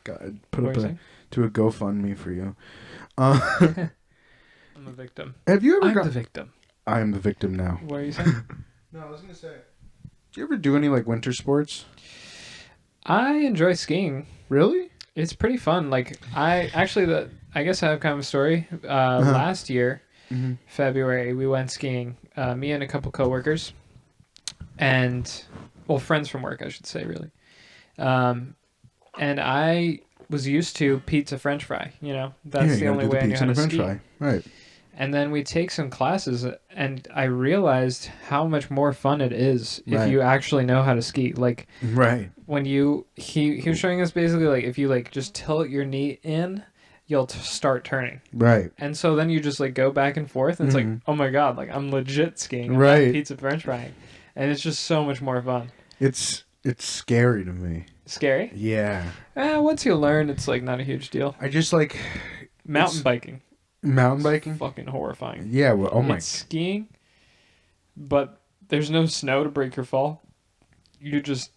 God, put up a GoFundMe for you. I'm a victim. Have you ever I'm the victim. I am the victim now. What are you saying? No, I was going to say... Do you ever do any, like, winter sports? I enjoy skiing. Really? It's pretty fun. Like, I guess I have kind of a story. Last year, February, we went skiing. Me and a couple coworkers. And, well, friends from work, I should say, really. And I was used to pizza French fry, That's the only way I knew how to ski. Fry. Right. And then we take some classes, and I realized how much more fun it is if you actually know how to ski. Like, when he was showing us basically, like, if you, like, just tilt your knee in, you'll start turning. Right. And so then you just, like, go back and forth, and it's like, oh my God, like, I'm legit skiing. I'm not pizza French frying. And it's just so much more fun. It's scary to me. Scary? Yeah. Once you learn, it's, like, not a huge deal. I just, like... Mountain biking. Mountain biking? Fucking horrifying. Yeah, well, oh my... It's skiing, but there's no snow to break your fall. You just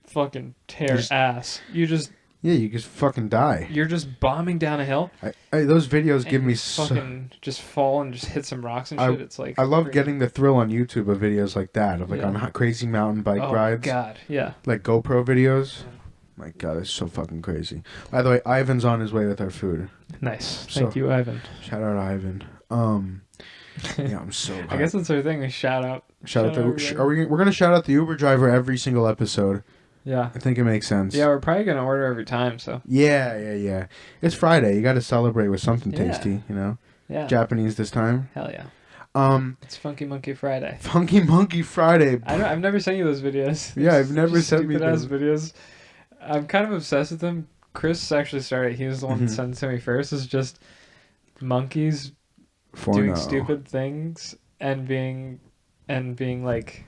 fucking tear ass. You just... Yeah, you just fucking die. You're just bombing down a hill. Those videos give me fucking just fall and just hit some rocks and shit. It's like... I love getting the thrill on YouTube of videos like that, of like on crazy mountain bike rides. Oh, God, yeah. Like GoPro videos. Yeah. My God, it's so fucking crazy. By the way, Ivan's on his way with our food. Nice. Thank you, Ivan. Shout out, Ivan. Yeah, I'm so hyped. I guess that's our thing. We shout out. We're gonna shout out the Uber driver every single episode. Yeah. I think it makes sense. Yeah, we're probably gonna order every time. So. Yeah. It's Friday. You got to celebrate with something tasty. Yeah. Japanese this time. Hell yeah. It's Funky Monkey Friday. Funky Monkey Friday. I've never sent you those videos. Yeah, I've never sent me those videos. I'm kind of obsessed with them. Chris actually started. He was the one that sent it to me first. It's just monkeys doing stupid things and being like,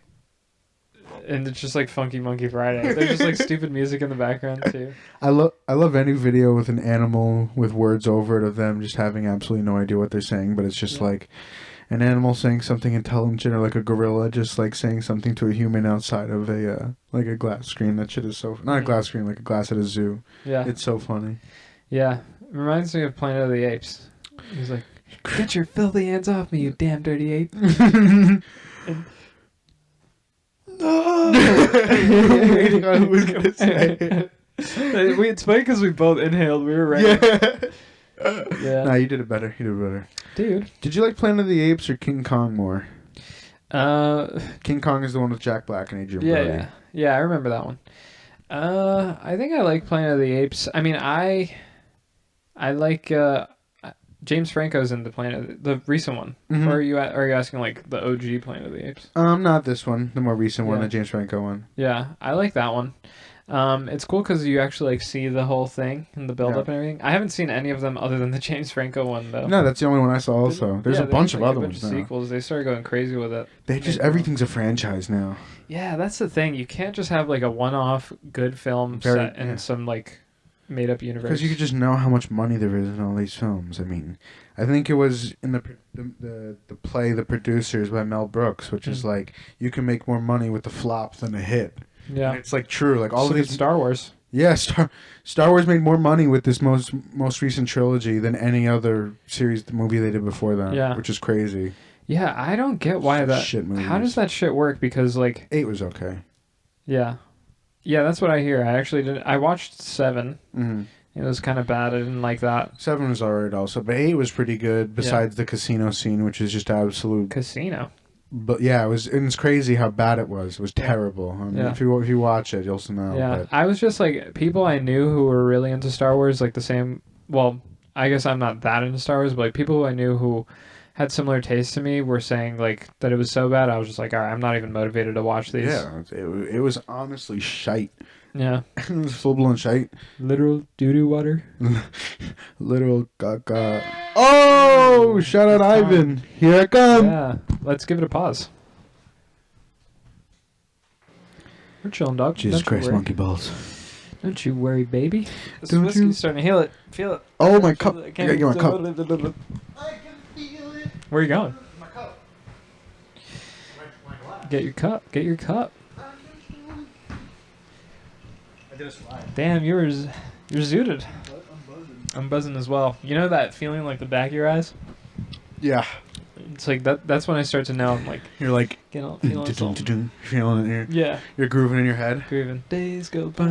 and it's just like Funky Monkey Friday. There's just like stupid music in the background too. I love any video with an animal with words over it of them just having absolutely no idea what they're saying, but it's just like an animal saying something intelligent, or like a gorilla just like saying something to a human outside of a like a glass screen. That shit is so not a glass screen, like a glass at a zoo. Yeah, it's so funny. Yeah, it reminds me of Planet of the Apes. He's like, "Get your filthy hands off me, you damn dirty ape!" No. I was gonna say. It's funny because we both inhaled. We were right. Yeah. Nah, you did it better. Dude. Did you like Planet of the Apes or King Kong more? King Kong is the one with Jack Black and Adrian Brody. Yeah, I remember that one. I think I like Planet of the Apes. I mean, I like James Franco's in the recent one. Or are you asking like the OG Planet of the Apes? Not this one, the more recent one, the James Franco one. Yeah, I like that one. It's cool because you actually like see the whole thing and the build up and everything. I haven't seen any of them other than the James Franco one though. No, that's the only one I saw. Also, there's a bunch of other ones now. Sequels. They started going crazy with it. Everything's a franchise now. Yeah, that's the thing. You can't just have like a one-off good film set in some like made-up universe. Because you could just know how much money there is in all these films. I mean, I think it was in the play The Producers by Mel Brooks, which is like you can make more money with a flop than a hit. Yeah, and it's like true. Like all of these Star Wars. Yeah, Star Wars made more money with this most recent trilogy than any other movie they did before that. Yeah, which is crazy. Yeah, I don't get why that shit movies. How does that shit work? Because like 8 was okay. Yeah, that's what I hear. I actually did. I watched 7, and It was kind of bad. I didn't like that. 7 was alright also, but 8 was pretty good. Besides the casino scene, which is just absolute. Casino. But yeah, it was. And it's crazy how bad it was. It was terrible. I mean, if you watch it, you'll know. Yeah, but. I was just like people I knew who were really into Star Wars, like the same. Well, I guess I'm not that into Star Wars, but like people who I knew who had similar tastes to me were saying like that it was so bad. I was just like, all right, I'm not even motivated to watch these. Yeah, it was honestly shite. Yeah. It was full blown shite. Literal doo-doo water. Literal caca. Oh, shout out Ivan. Here I come. Yeah, let's give it a pause. We're chilling, dog. Jesus Christ, monkey balls. Don't you worry, baby. This Don't whiskey's you? starting to heal it. Feel it. Oh, my cup. I I gotta get my cup. I can feel it. Where are you going? My cup. My glass. Get your cup. Get your cup. I did a slide. Damn, you're zooted. What? I'm buzzing. I'm buzzing as well. You know that feeling like the back of your eyes? Yeah. It's like that's when I start to know I'm like You're like. feeling something. Feeling it here. Yeah. You're grooving in your head. Grooving. Days go by.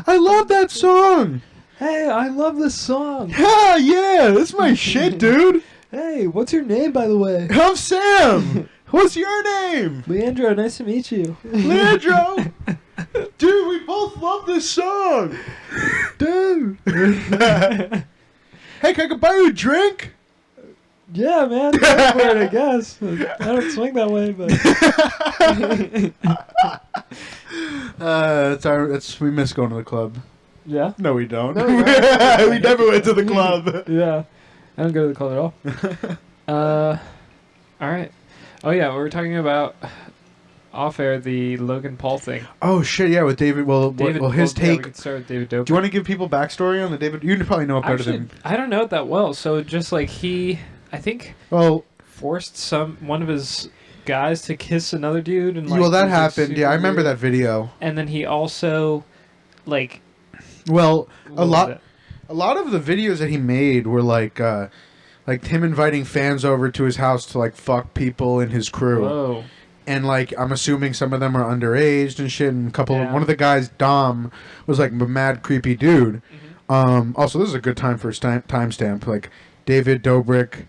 I love that song. Hey, I love this song. Yeah, that's my shit, dude. Hey, what's your name, by the way? I'm Sam. What's your name? Leandro, nice to meet you. Leandro. Dude, we both love this song. Dude. Hey, can I buy you a drink? Yeah, man. Go for it, I guess. I don't swing that way, but We miss going to the club. yeah, No, we don't. No, we don't. We never went to the club. yeah. I don't go to the club at all. All right. Oh yeah, we were talking about off air the Logan Paul thing. Oh shit, yeah, with David. Well, his Yeah, we take. could start with David Dobrik. Do you want to give people backstory on the David? You probably know it better Actually, than. I don't know it that well. So just like I think Well, forced one of his guys to kiss another dude, and like, well, that it was just happened. Yeah, I super remember weird. that video. And then he also, like, Well, what was it? a lot of the videos that he made were like him inviting fans over to his house to like fuck people in his crew. Whoa. And like I'm assuming some of them are underage and shit. And Yeah. one of the guys, Dom, was like a mad creepy dude. Mm-hmm. Also, this is a good time for a timestamp. Like David Dobrik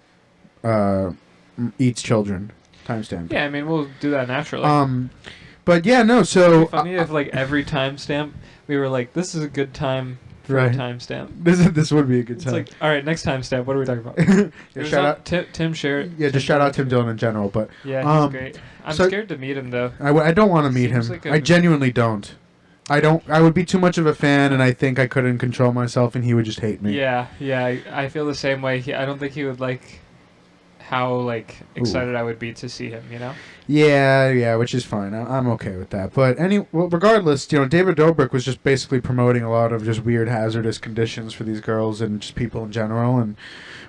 eats children. Timestamp. Yeah, I mean we'll do that naturally. But yeah, no. It'd So be funny if like every timestamp we were like, this is a good time for Right. a timestamp. this would be a good It's time. like, all right, next timestamp. What are we talking about? Yeah, There's shout not out. Tim Sherritt. Yeah, just shout out Tim Dillon in general. But Yeah, he's great. I'm so- scared to meet him though. I don't want to meet him. Seems like a- I genuinely don't. I don't. I would be too much of a fan, and I think I couldn't control myself, and he would just hate me. Yeah, I feel the same way. I don't think he would like how like excited I would be to see him. You know? Yeah, which is fine. I'm okay with that. But regardless, David Dobrik was just basically promoting a lot of just weird, hazardous conditions for these girls and just people in general. And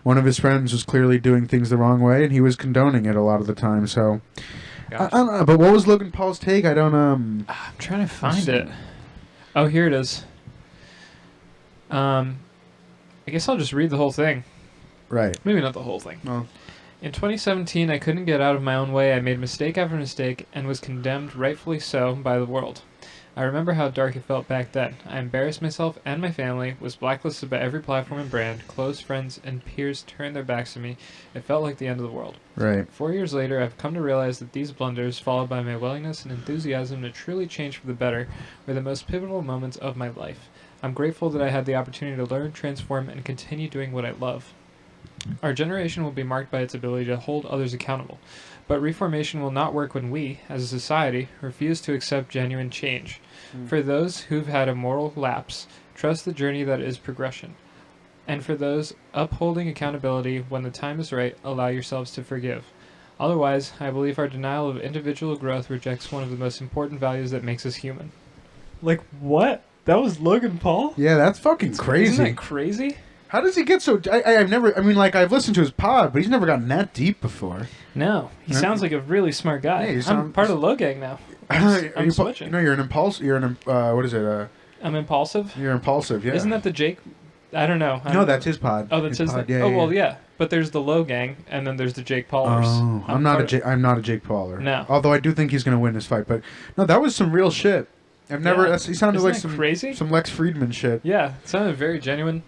one of his friends was clearly doing things the wrong way, and he was condoning it a lot of the time. So I don't know. But what was Logan Paul's take? I don't. I'm trying to find it. Oh, here it is. I guess I'll just read the whole thing. Right. Maybe not the whole thing. Well. In 2017, I couldn't get out of my own way. I made mistake after mistake and was condemned, rightfully so, by the world. I remember how dark it felt back then. I embarrassed myself and my family, was blacklisted by every platform and brand, close friends and peers turned their backs on me. It felt like the end of the world. Right. 4 years later, I've come to realize that these blunders, followed by my willingness and enthusiasm to truly change for the better, were the most pivotal moments of my life. I'm grateful that I had the opportunity to learn, transform, and continue doing what I love. Our generation will be marked by its ability to hold others accountable, but reformation will not work when we, as a society, refuse to accept genuine change. For those who've had a moral lapse, trust the journey that is progression. And for those upholding accountability when the time is right, allow yourselves to forgive. Otherwise, I believe our denial of individual growth rejects one of the most important values that makes us human. Like, what? That was Logan Paul? Yeah, that's fucking crazy. Isn't that crazy? How does he get so? I've never. I mean, like I've listened to his pod, but he's never gotten that deep before. No, he No. sounds like a really smart guy. Yeah, I'm part of the Low Gang now. I'm switching. No, you're an impulse. You're an. What is it? I'm impulsive. You're impulsive. Yeah. Isn't that the Jake? I don't know. No, that's his pod. Oh, that's his. pod. Yeah, well, yeah. But there's the Low Gang, and then there's the Jake Paulers. Oh, I'm not a Jake Pauler. No. Although I do think he's gonna win this fight, but no, that was some real shit. I've never. Yeah. He sounded Isn't like that some crazy? some Lex Friedman shit. Yeah, it sounded very genuine,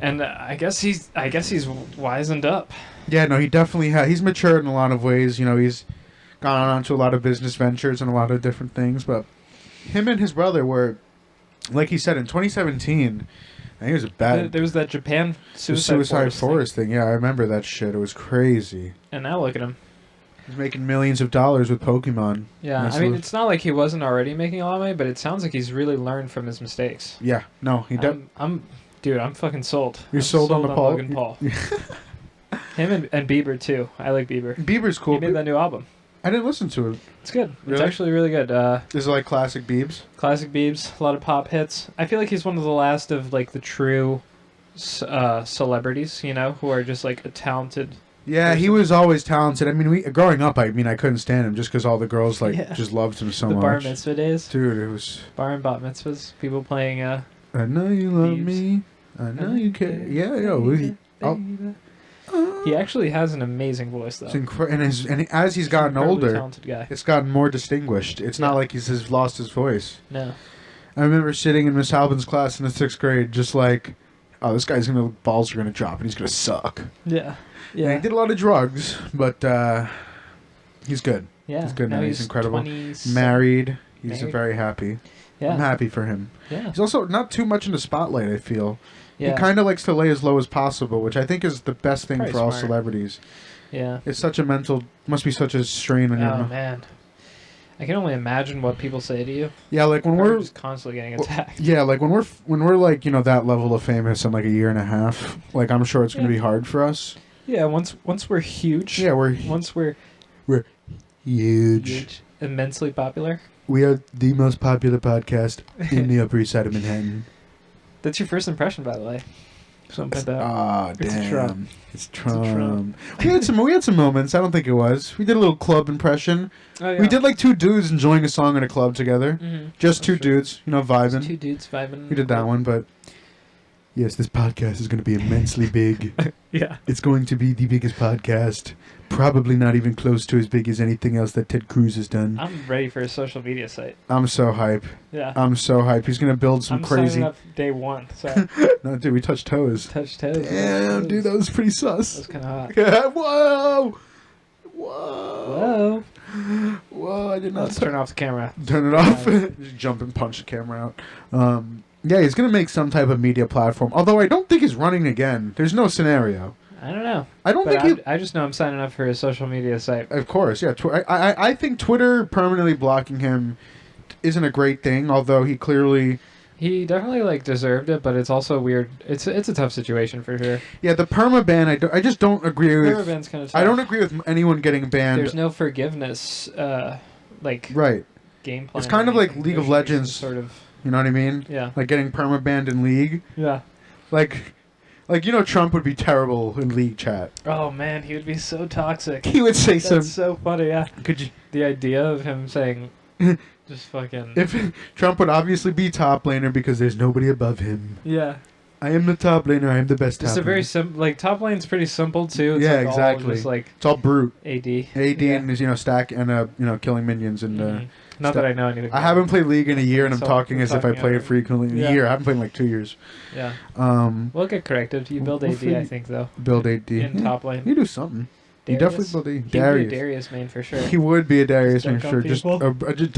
and I guess he's wisened up. Yeah, no, he definitely he's matured in a lot of ways. You know, he's gone on to a lot of business ventures and a lot of different things. But him and his brother were, like he said, in 2017. I think it was a bad. There was that Japan suicide forest thing. Yeah, I remember that shit. It was crazy. And now look at him. He's making millions of dollars with Pokemon. Yeah, Nice I mean, little- it's not like he wasn't already making a lot of money, but it sounds like he's really learned from his mistakes. Yeah, no, he does. Dude, I'm fucking sold. You're I'm sold on the Paul? Logan Paul. Him and Bieber too. I like Bieber. Bieber's cool. He made that new album. I didn't listen to it. It's good. It's Really? actually really good. Is it like classic Biebs? Classic Biebs, a lot of pop hits. I feel like he's one of the last of like the true celebrities, you know, who are just like a talented. Yeah, he person. was always talented. I mean, growing up, I couldn't stand him just because all the girls Yeah. just loved him so The much. bar mitzvah days. Dude, it was. Bar and bat mitzvahs. People playing. I know you love Biebs. me. I know you care. Yeah, yo. He actually has an amazing voice, though. It's and as he's gotten Incredibly older, talented guy. it's gotten more distinguished. It's not Yeah. like he's lost his voice. No. I remember sitting in Miss Albin's class in the 6th grade, just like, oh, this guy's balls are gonna drop and he's gonna suck. Yeah. Yeah, Yeah. he did a lot of drugs, but he's good. Yeah. He's good now. He's incredible. 27. Married. He's Married. very happy. Yeah. I'm happy for him. Yeah. He's also not too much in the spotlight, I feel. Yeah. He kind of likes to lay as low as possible, which I think is the best thing Probably for all smart. celebrities. Yeah. It's such a must be such a strain on Oh your... man. I can only imagine what people say to you. Yeah, like when Probably we're... just constantly getting attacked. Yeah, like when we're like, you know, that level of famous in like a year and a half, like I'm sure it's going to be hard for us. Yeah. Once we're huge. Yeah, Once we're huge. immensely popular. We are the most popular podcast in the Upper East Side of Manhattan. That's your first impression, by the way. Something like that. Ah, It's damn. Trump. It's a Trump. Trump. We had some moments. I don't think it was. We did a little club impression. Oh, yeah. We did like two dudes enjoying a song in a club together. Mhm. Just two That's true. dudes, you know, vibing. Just two dudes vibing. We did that one, but yes, this podcast is going to be immensely big. Yeah. It's going to be the biggest podcast. Probably not even close to as big as anything else that Ted Cruz has done. I'm ready for a social media site. I'm so hype. Yeah. I'm so hype. He's going to build some I'm crazy... signing up day one. So No, dude, we touched toes. touch toes. Damn, dude, that was pretty That was sus. kind of hot. Yeah, whoa! Whoa! Whoa. Whoa, I did not Let's turn off the camera. turn it off. Just jump and punch the camera out. Yeah, he's going to make some type of media platform. Although I don't think he's running again. There's no scenario. I don't know. I don't But think he... I just know I'm signing up for a social media site. Of course, yeah. I think Twitter permanently blocking him isn't a great thing, although he clearly... He definitely like deserved it, but it's also weird. It's a tough situation for sure. Yeah, the perma ban, I just don't agree with... Permaban's kind of tough. I don't agree with anyone getting banned. There's no forgiveness, like Right. game plan. It's kind or of like anything. League There of should be some Legends. sort of. You know what I mean? Yeah. Like getting perma banned in League. Yeah. Like, you know, Trump would be terrible in League chat. Oh man, he would be so toxic. He would say That's some... so funny. Yeah. Could you... The idea of him saying, just fucking. If Trump would obviously be top laner because there's nobody above him. Yeah. I am the top laner. I am the best top It's a very laner. simple. Like top lane's pretty simple too. It's Yeah, like all exactly. just like It's all brute. AD. AD Yeah. and, you know, stack and, you know, killing minions and... Mhm. Not stuff. that I know anything. I haven't played League in a year, and I'm So, talking we're as if I talking play it over- frequently. In Yeah. a year, I haven't played in like 2 years. Yeah. Um, We'll get corrected. You build We'll AD, I figure- think though. build AD. In Yeah, top lane. you do something. You Darius? definitely build AD. He would be a Darius. Darius main for sure. He would be a Darius, Just I'm dunk sure. on Just, people. just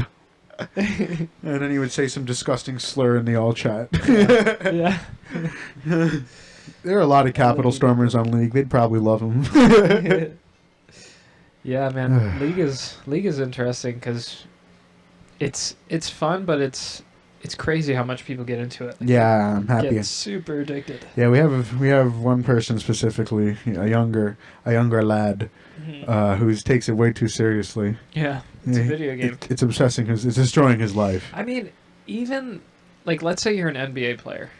and then he would say some disgusting slur in the all chat. Yeah. There are a lot of capital stormers on League. They'd probably love him. Yeah, man. League is interesting because it's fun, but it's crazy how much people get into it. Yeah, I'm happy. Get super addicted. Yeah, we have one person specifically, a younger lad, who takes it way too seriously. Yeah, it's a video game. It's obsessing. It's destroying his life. I mean, even like let's say you're an NBA player,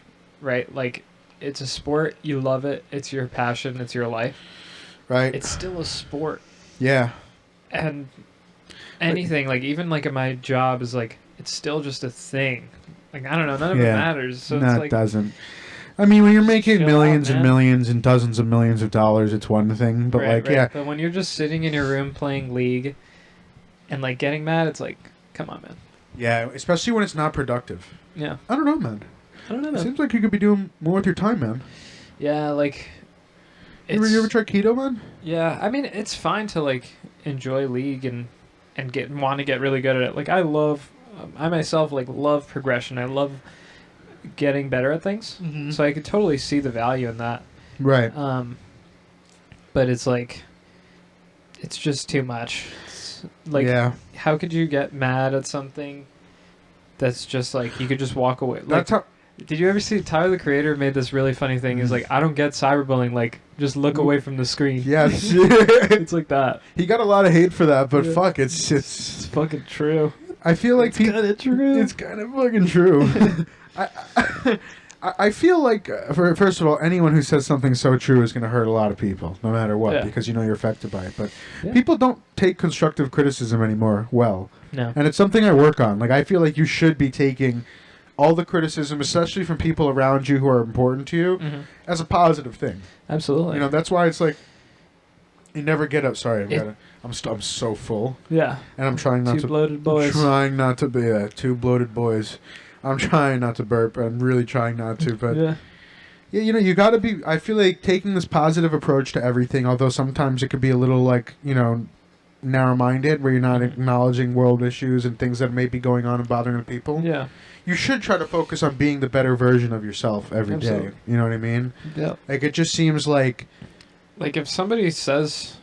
right? Like it's a sport, you love it, it's your passion, it's your life. Right. It's still a sport, Yeah. and anything like even like in my job is like it's still just a thing. Like I don't know, none of it Yeah. matters. So No, it's it like doesn't. I mean, when you're making chill millions out, and man. millions and dozens of millions of dollars, it's one thing. But right, like, right. yeah, But when you're just sitting in your room playing League, and like getting mad, it's like, come on, man. Yeah, especially when it's not productive. Yeah. I don't know, man. I don't know. It Man. seems like you could be doing more with your time, man. Yeah, like. You ever try keto, man? Yeah, I mean it's fine to like enjoy League and want to get really good at it. Like I myself like love progression. I love getting better at things. Mm-hmm. So I could totally see the value in that. Right. But it's like it's just too much. It's, like yeah. how could you get mad at something that's just like you could just walk away? Like, That's how. did you ever see Tyler the Creator made this really funny thing? He's like, I don't get cyberbullying. Like, just look away from the screen. Yes. It's like that. He got a lot of hate for that, but Yeah. fuck, it's It's fucking true. I feel like It's kind of true. It's kind of fucking true. I feel like, first of all, anyone who says something so true is going to hurt a lot of people, no matter what, Yeah. because you know you're affected by it. But Yeah. people don't take constructive criticism anymore well. No. And it's something I work on. Like, I feel like you should be taking all the criticism, especially from people around you who are important to you, Mm-hmm. as a positive thing. Absolutely. You know, that's why it's like, you never get up. Sorry, It- I'm so full. Yeah. And I'm trying not Two to... bloated boys. I'm trying not to be... two bloated boys. I'm trying not to burp. I'm really trying not to, but... Yeah. Yeah, you know, you gotta be... I feel like taking this positive approach to everything, although sometimes it could be a little, like, you know, narrow-minded, where you're not acknowledging world issues and things that may be going on and bothering the people. Yeah. You should try to focus on being the better version of yourself every day. Absolutely. You know what I mean? Yeah. Like, it just seems like... Like if somebody says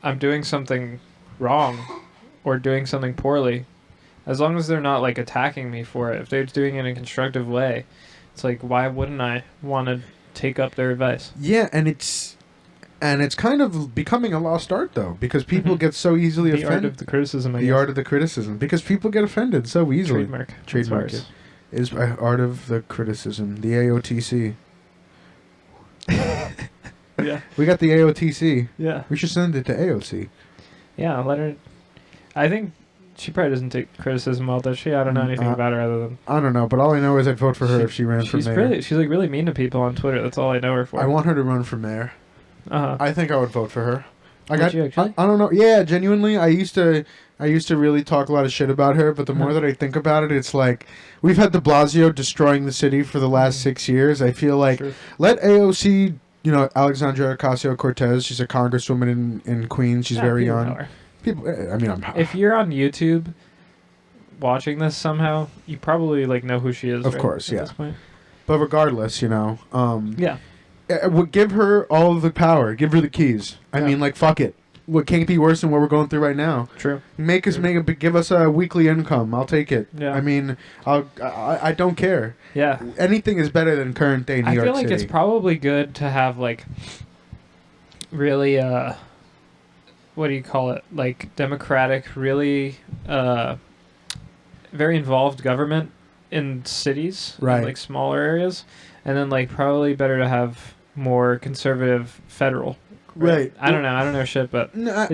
I'm doing something wrong or doing something poorly, as long as they're not like attacking me for it, if they're doing it in a constructive way, it's like why wouldn't I want to take up their advice? Yeah, and it's kind of becoming a lost art, though, because people Mhm. get so easily The art offended. of the criticism. I The guess. art of the criticism, because people get offended so easily. Trademark. Trademark That's it. Is art of the criticism, the AOTC. ours. Yeah. We got the AOTC. Yeah. We should send it to AOC. Yeah. Let her. I think she probably doesn't take criticism well, does she? I don't know anything about her other than I don't know, but all I know is I'd vote for her if she ran for she's mayor. she's like really mean to people on Twitter. That's all I know her for. I want her to run for mayor. Uh-huh. I think I would vote for her. Would you actually? I don't know. Yeah, genuinely, I used to really talk a lot of shit about her, but the more Uh-huh. that I think about it, it's like we've had de Blasio destroying the city for the last 6 years. I feel like True. let AOC, you know, Alexandria Ocasio-Cortez, she's a congresswoman in Queens. She's Yeah, very people know young. her. People, I mean, If you're on YouTube watching this somehow, you probably like know who she is. Of right, course, at yeah. this point. but regardless, you know, Yeah. would give her all of the power, give her the keys. I Yeah. mean, like, fuck it. What can't be worse than what we're going through right now? True. Give us a weekly income. I'll take it. Yeah. I mean, I don't care. Yeah. Anything is better than current day New I York feel like City. it's probably good to have like really what do you call it? Like democratic, really very involved government in cities, in, Right. like smaller areas, and then like probably better to have more conservative federal. Right. I don't know shit, but No,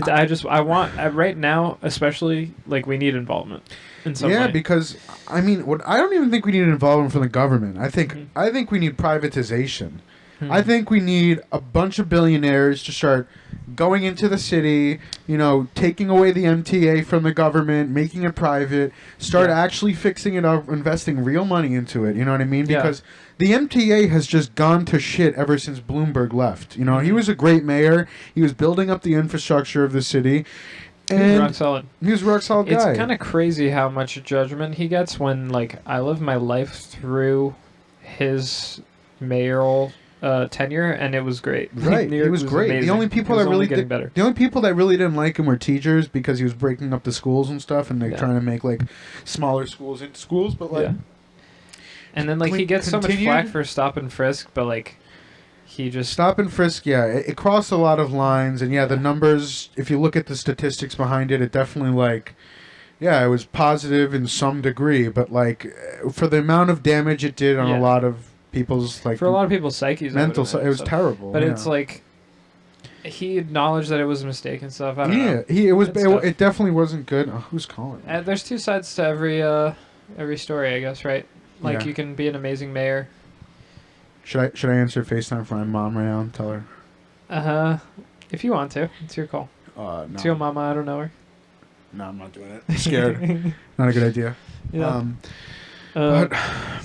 I want right now especially like we need involvement in some yeah, way. because I mean, I don't even think we need involvement from the government. I think Mhm. we need privatization. Hmm. I think we need a bunch of billionaires to start going into the city, you know, taking away the MTA from the government, making it private, start Yeah. actually fixing it up, investing real money into it. You know what I mean? Yeah. Because the MTA has just gone to shit ever since Bloomberg left. You know, he Mhm. was a great mayor. He was building up the infrastructure of the city. He's And rock solid. he was a rock solid It's guy. kind of crazy how much judgment he gets when, like, I live my life through his mayoral tenure, and it was great. Right, New York it was great. amazing. The only people It was that only really getting better. the only people that really didn't like him were teachers because he was breaking up the schools and stuff, and they're Yeah. trying to make like smaller schools into schools. But like, Yeah. And then, like, he gets so much Continued- flack for stop and frisk, but, like, he just... stop and frisk, yeah, it crossed a lot of lines, and yeah, the numbers. If you look at the statistics behind it, it definitely like, yeah, it was positive in some degree, but like for the amount of damage it did on Yeah. a lot of people's like For a lot of people's psyches, that mental, would've been it was stuff. terrible. But yeah. it's like... He acknowledged that it was a mistake and stuff. I don't know. It's tough. It definitely wasn't good. Oh, who's calling? There's two sides to every story, I guess, right? Like, Yeah. you can be an amazing mayor. Should I answer FaceTime for my mom right now and tell her? If you want to. It's your call. No. It's your mama, I don't know her. No, I'm not doing it. I'm scared. Not a good idea. Yeah. But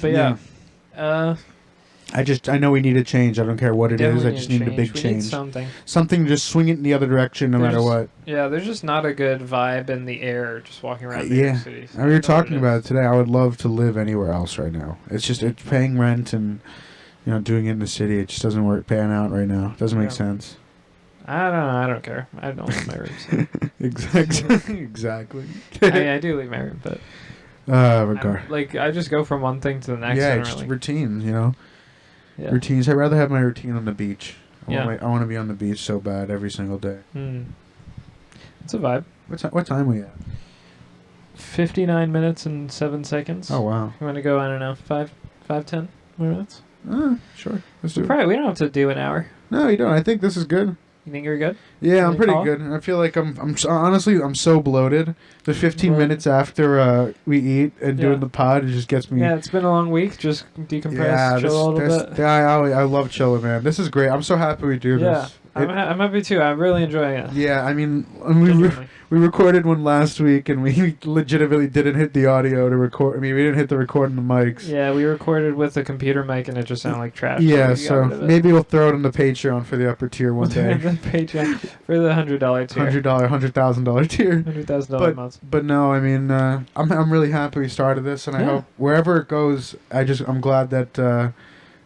yeah. I know we need a change. I don't care what it is. I just need a big We change. need something. Something to just swing it in the other direction no matter what. Yeah, there's just not a good vibe in the air just walking around New York City. So we were talking about it today. I would love to live anywhere else right now. It's just it's paying rent and doing it in the city. It just doesn't work paying out right now. It doesn't make sense. I don't know. I don't care. I don't leave my room. So. Exactly. I do leave my room, but I just go from one thing to the next. Yeah, it's just routines, Yeah. Routines. I'd rather have my routine on the beach. I want to be on the beach so bad every single day. It's a vibe. What time are we at? 59 minutes and 7 seconds. Oh wow. You want to go? I don't know, 5, 10 more minutes. Sure. Let's do it. Probably we don't have to do an hour. No, you don't. I think this is good. You think you're good? Yeah, I'm pretty good. I feel like honestly I'm so bloated. The 15 minutes after we eat and doing the pod, it just gets me. Yeah, it's been a long week. Just decompress, chill a little bit. Yeah, I love chilling, man. This is great. I'm so happy we do this. I'm happy too. I'm really enjoying it. Yeah, I mean, we recorded one last week, and we legitimately didn't hit the audio to record. I mean, we didn't hit the record on the mics. Yeah, we recorded with a computer mic, and it just sounded like trash. Yeah, so maybe we'll throw it on the Patreon for the upper tier one day. The Patreon for the $100 tier. $100,000 tier. $100,000 month. But no, I mean, I'm really happy we started this, and I hope wherever it goes, I'm glad that.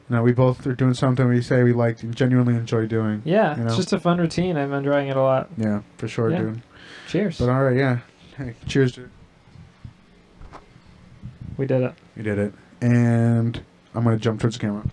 We both are doing something we say we like and genuinely enjoy doing. Yeah, it's just a fun routine. I'm enjoying it a lot. Yeah, for sure, dude. Cheers. But all right, yeah. Hey, cheers, dude. We did it. We did it. And I'm going to jump towards the camera.